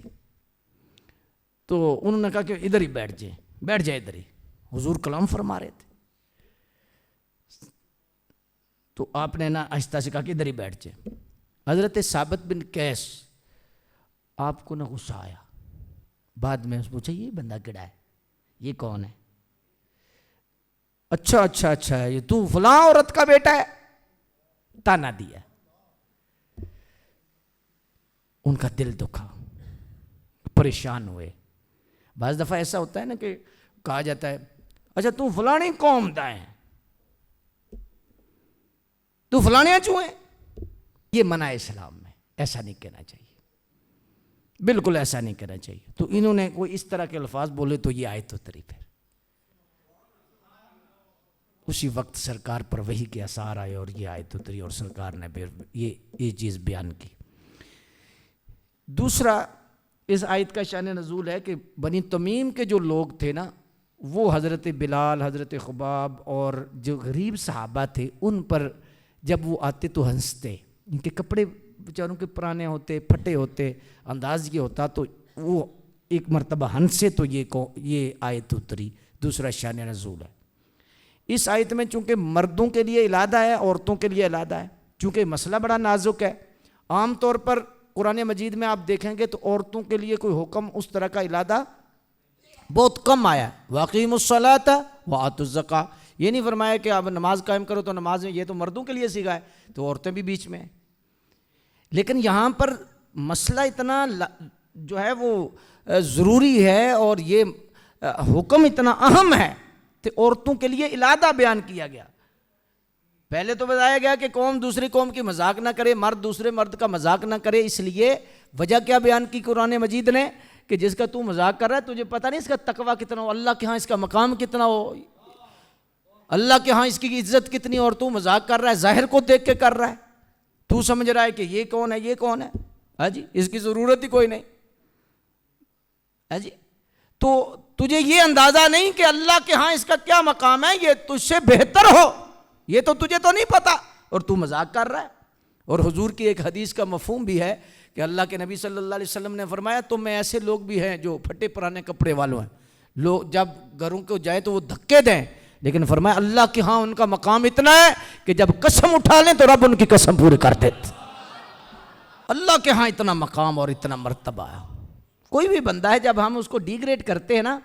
تو انہوں نے کہا کہ ادھر ہی بیٹھ جائے ادھر ہی. حضور کلام فرما رہے تھے تو آپ نے نا آہستہ سے کہا کہ ادھر ہی بیٹھ جائے. حضرت ثابت بن قیس آپ کو نہ غصہ آیا. بعد میں پوچھا یہ بندہ کیڑا ہے، یہ کون ہے؟ اچھا ہے، یہ تو فلاں عورت کا بیٹا ہے. تانا دیا. ان کا دل دکھا، پریشان ہوئے. بعض دفعہ ایسا ہوتا ہے نا کہ کہا جاتا ہے اچھا تو فلانی قوم دا ہے، تو فلانیاں چوں ہیں. یہ منع ہے اسلام میں، ایسا نہیں کہنا چاہیے، بالکل ایسا نہیں کہنا چاہیے. تو انہوں نے کوئی اس طرح کے الفاظ بولے تو یہ آیت اتری. پھر اسی وقت سرکار پر وحی کے اثار آئے اور یہ آیت اتری اور سرکار نے پھر یہ چیز بیان کی. دوسرا اس آیت کا شان نزول ہے کہ بنی تمیم کے جو لوگ تھے نا، وہ حضرت بلال، حضرت خباب اور جو غریب صحابہ تھے ان پر جب وہ آتے تو ہنستے. ان کے کپڑے بیچاروں کے پرانے ہوتے، پھٹے ہوتے، انداز یہ ہوتا، تو وہ ایک مرتبہ ہنسے تو یہ آیت اتری. دوسرا شان نزول ہے. اس آیت میں چونکہ مردوں کے لیے علادہ ہے، عورتوں کے لیے علادہ ہے، چونکہ مسئلہ بڑا نازک ہے. عام طور پر قرآن مجید میں آپ دیکھیں گے تو عورتوں کے لیے کوئی حکم اس طرح کا علادہ بہت کم آیا. وَأَقِیمُوا الصَّلَاةَ وَآتُوا الزَّکَاةَ. یہ نہیں فرمایا کہ آپ نماز قائم کرو تو نماز میں، یہ تو مردوں کے لیے سیکھا ہے، تو عورتیں بھی بیچ میں ہیں. لیکن یہاں پر مسئلہ اتنا جو ہے وہ ضروری ہے اور یہ حکم اتنا اہم ہے کہ عورتوں کے لیے علادہ بیان کیا گیا. پہلے تو بتایا گیا کہ قوم دوسری قوم کی مذاق نہ کرے، مرد دوسرے مرد کا مذاق نہ کرے. اس لیے وجہ کیا بیان کی قرآن مجید نے کہ جس کا تو مذاق کر رہا ہے تجھے پتہ نہیں اس کا تقویٰ کتنا ہو، اللہ کے ہاں اس کا مقام کتنا ہو، اللہ کے ہاں اس کی عزت کتنی، اور تو مذاق کر رہا ہے، ظاہر کو دیکھ کے کر رہا ہے. تو سمجھ رہا ہے کہ یہ کون ہے یہ کون ہے، ہاں جی، اس کی ضرورت ہی کوئی نہیں، ہاں جی۔ تو تجھے یہ اندازہ نہیں کہ اللہ کے ہاں اس کا کیا مقام ہے، یہ تجھ سے بہتر ہو، یہ تو تجھے تو نہیں پتا، اور تو مذاق کر رہا ہے۔ اور حضور کی ایک حدیث کا مفہوم بھی ہے کہ اللہ کے نبی صلی اللہ علیہ وسلم نے فرمایا تم میں ایسے لوگ بھی ہیں جو پھٹے پرانے کپڑے والوں ہیں، لوگ جب گھروں کو جائے تو وہ دھکے دیں، لیکن فرمایا اللہ کے ہاں ان کا مقام اتنا ہے کہ جب قسم اٹھا لیں تو رب ان کی قسم پوری کر دیتے۔ اللہ کے ہاں اتنا مقام اور اتنا مرتبہ ہے۔ کوئی بھی بندہ ہے جب ہم اس کو ڈیگریڈ کرتے ہیں نا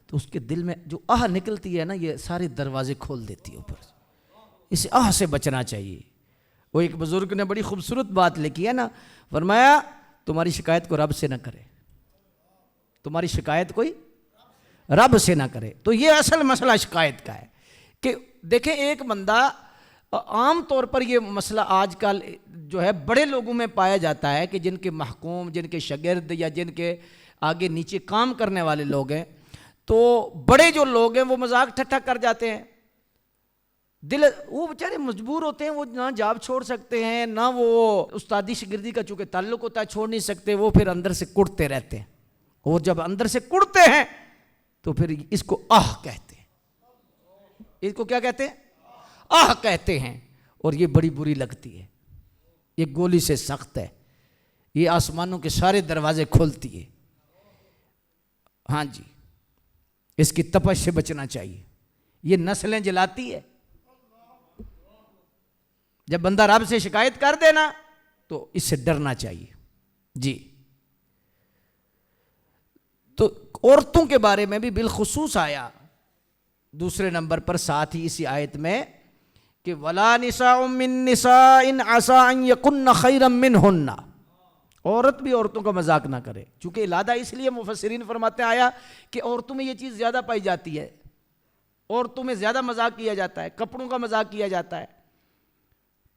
تو اس کے دل میں جو آہ نکلتی ہے نا یہ سارے دروازے کھول دیتی ہے اوپر سے، اس آہ سے بچنا چاہیے۔ وہ ایک بزرگ نے بڑی خوبصورت بات لکھی ہے نا، فرمایا تمہاری شکایت کو رب سے نہ کرے، تمہاری شکایت کوئی رب سے نہ کرے۔ تو یہ اصل مسئلہ شکایت کا ہے کہ دیکھیں ایک بندہ، عام طور پر یہ مسئلہ آج کل جو ہے بڑے لوگوں میں پایا جاتا ہے کہ جن کے محکوم، جن کے شاگرد یا جن کے آگے نیچے کام کرنے والے لوگ ہیں، تو بڑے جو لوگ ہیں وہ مذاق ٹھٹھا کر جاتے ہیں، وہ بیچارے مجبور ہوتے ہیں، وہ نہ جاب چھوڑ سکتے ہیں نہ وہ استادی شاگردی کا چونکہ تعلق ہوتا ہے چھوڑ نہیں سکتے، وہ پھر اندر سے کڑتے رہتے ہیں، اور جب اندر سے کڑتے ہیں تو پھر اس کو آہ کہتے ہیں، اس کو کیا کہتے ہیں؟ آہ کہتے ہیں، اور یہ بڑی بری لگتی ہے، یہ گولی سے سخت ہے، یہ آسمانوں کے سارے دروازے کھولتی ہے، ہاں جی، اس کی تپش سے بچنا چاہیے، یہ نسلیں جلاتی ہے۔ جب بندہ رب سے شکایت کر دینا تو اس سے ڈرنا چاہیے جی۔ تو عورتوں کے بارے میں بھی بالخصوص آیا دوسرے نمبر پر ساتھ ہی اسی آیت میں کہ وَلَا نِسَاءٌ مِّن نِّسَاءٍ عَسَىٰ أَن يَكُنَّ خَيْرًا مِّنْهُنَّ، عورت بھی عورتوں کا مذاق نہ کرے، چونکہ علادہ اس لیے مفسرین فرماتے ہیں آیا کہ عورتوں میں یہ چیز زیادہ پائی جاتی ہے، عورتوں میں زیادہ مذاق کیا جاتا ہے، کپڑوں کا مذاق کیا جاتا ہے،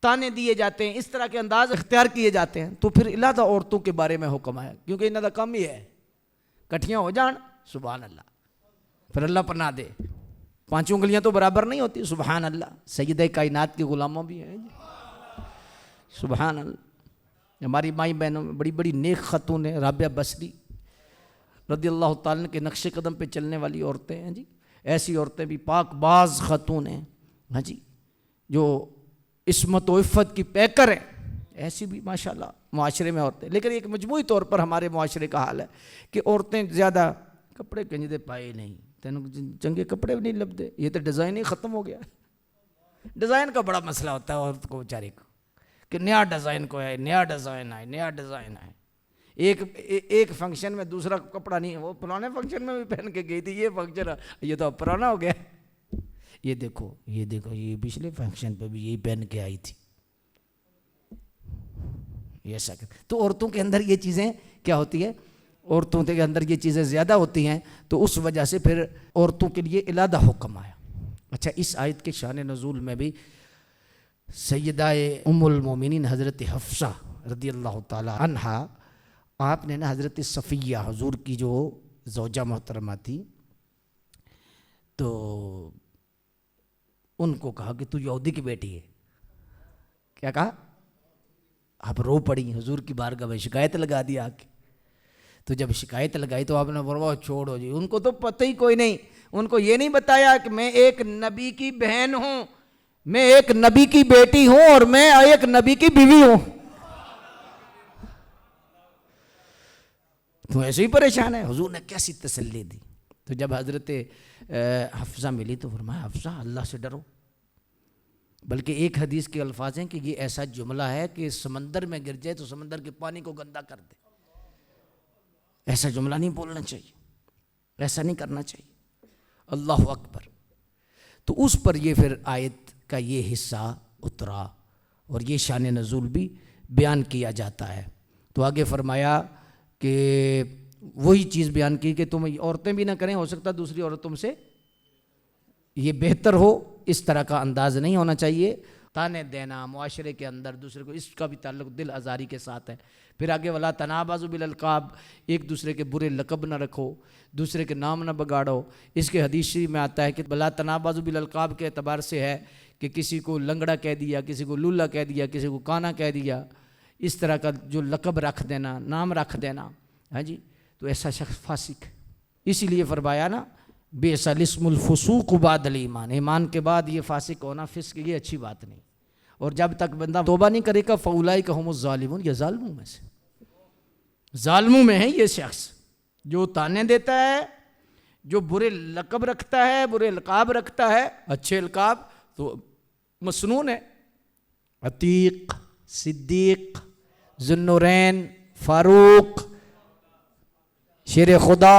تانے دیے جاتے ہیں، اس طرح کے انداز اختیار کیے جاتے ہیں، تو پھر علادہ عورتوں کے بارے میں حکم آیا، کیونکہ انہوں کا کم ہی ہے کٹھیاں ہو جان، سبحان اللہ، پھر اللہ پناہ دے، 5 انگلیاں تو برابر نہیں ہوتی، سبحان اللہ، سیدہ کائنات کے غلاموں بھی ہیں، سبحان اللہ۔ ہماری مائی بہنوں میں بڑی بڑی نیک خاتون ہیں، رابعہ بصری رضی اللہ تعالیٰ کے نقش قدم پہ چلنے والی عورتیں ہیں جی، ایسی عورتیں بھی پاک باز خاتون ہیں، ہاں جی، جو عصمت و عفت کی پیکر ہیں، ایسی بھی ماشاءاللہ معاشرے میں عورتیں، لیکن ایک مجموعی طور پر ہمارے معاشرے کا حال ہے کہ عورتیں زیادہ کپڑے کنجدے پائے نہیں، تینوں چنگے کپڑے بھی نہیں لبدے، یہ تو ڈیزائن ہی ختم ہو گیا، ڈیزائن کا بڑا مسئلہ ہوتا ہے عورت کو بیچاری کو کہ نیا ڈیزائن کو ہے، نیا ڈیزائن آئے، نیا ڈیزائن آئے، ایک فنکشن میں دوسرا کپڑا نہیں، وہ پرانے فنکشن میں بھی پہن کے گئی تھی، یہ فنکشن یہ تو پرانا ہو گیا، یہ دیکھو یہ پچھلے فنکشن پہ بھی یہی پہن کے آئی تھی، یہ شکل۔ تو عورتوں کے اندر یہ چیزیں کیا ہوتی ہے، عورتوں کے اندر یہ چیزیں زیادہ ہوتی ہیں، تو اس وجہ سے پھر عورتوں کے لیے علادہ حکم آیا۔ اچھا، اس آیت کے شان نزول میں بھی سیدہ ام المومنین حضرت حفصہ رضی اللہ تعالی عنہا، آپ نے نا حضرت صفیہ حضور کی جو زوجہ محترمہ تھی، تو ان کو کہا کہ تو یہودی کی بیٹی ہے، کیا کہا؟ آپ رو پڑی، حضور کی بارگاہ میں شکایت لگا دی آ کے، تو جب شکایت لگائی تو آپ نے فرمایا چھوڑو جی، ان کو تو پتہ ہی کوئی نہیں، ان کو یہ نہیں بتایا کہ میں ایک نبی کی بہن ہوں، میں ایک نبی کی بیٹی ہوں، اور میں ایک نبی کی بیوی ہوں، تو ایسے ہی پریشان ہے۔ حضور نے کیسی تسلی دی، تو جب حضرت حفصہ ملی تو فرمایا حفصہ اللہ سے ڈرو، بلکہ ایک حدیث کے الفاظ ہیں کہ یہ ایسا جملہ ہے کہ سمندر میں گر جائے تو سمندر کے پانی کو گندا کر دے، ایسا جملہ نہیں بولنا چاہیے، ایسا نہیں کرنا چاہیے، اللہ اکبر۔ تو اس پر یہ پھر آیت کا یہ حصہ اترا اور یہ شان نزول بھی بیان کیا جاتا ہے۔ تو آگے فرمایا کہ وہی چیز بیان کی کہ تم عورتیں بھی نہ کریں، ہو سکتا دوسری عورتوں سے یہ بہتر ہو، اس طرح کا انداز نہیں ہونا چاہیے، تانے دینا معاشرے کے اندر دوسرے کو، اس کا بھی تعلق دل آزاری کے ساتھ ہے۔ پھر آگے ولا تنابزوا بالالقاب، ایک دوسرے کے برے لقب نہ رکھو، دوسرے کے نام نہ بگاڑو، اس کے حدیث شریف میں آتا ہے کہ ولا تنابزوا بالالقاب کے اعتبار سے ہے کہ کسی کو لنگڑا کہہ دیا، کسی کو لولا کہہ دیا، کسی کو کانا کہہ دیا، اس طرح کا جو لقب رکھ دینا، نام رکھ دینا، ہاں جی، تو ایسا شخص فاسق ہے۔ اسی لیے فرمایا نا بئس الاسم الفسوق بعد الایمان، ایمان کے بعد یہ فاسق ہونا، فسق، یہ اچھی بات نہیں۔ اور جب تک بندہ توبہ نہیں کرے گا فاولئک هم الظالمون، یہ ظالموں میں سے، ظالموں میں ہے یہ شخص جو تانے دیتا ہے، جو برے لقب رکھتا ہے، برے القاب رکھتا ہے۔ اچھے القاب تو مسنون ہے، عتیق، صدیق، ذو النورین، فاروق، شیر خدا،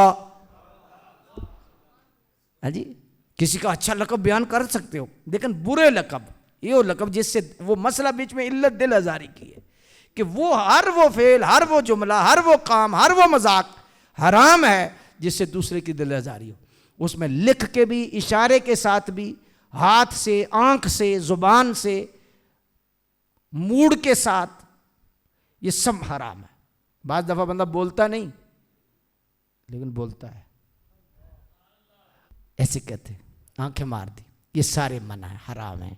ہاں جی، کسی کا اچھا لقب بیان کر سکتے ہو، لیکن برے لقب، یہ وہ لقب جس سے وہ مسئلہ بیچ میں علت دل آزاری کی ہے کہ وہ ہر وہ فعل، ہر وہ جملہ، ہر وہ کام، ہر وہ مذاق حرام ہے جس سے دوسرے کی دل آزاری ہو۔ اس میں لکھ کے بھی، اشارے کے ساتھ بھی، ہاتھ سے، آنکھ سے، زبان سے، موڈ کے ساتھ، یہ سب حرام ہے۔ بعض دفعہ بندہ بولتا نہیں لیکن بولتا ہے، ایسے کہتے ہیں، آنکھیں مار دی، یہ سارے منع ہیں، حرام ہیں،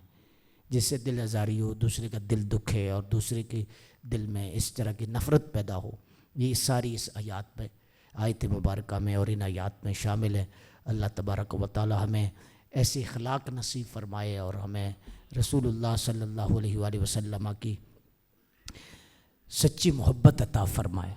جس سے دل آزاری ہو، دوسرے کا دل دکھے اور دوسرے کے دل میں اس طرح کی نفرت پیدا ہو، یہ ساری اس آیات میں، آیت مبارکہ میں اور ان آیات میں شامل ہے۔ اللہ تبارک و تعالی ہمیں ایسی اخلاق نصیب فرمائے اور ہمیں رسول اللہ صلی اللہ علیہ وآلہ وسلم کی سچی محبت عطا فرمائے۔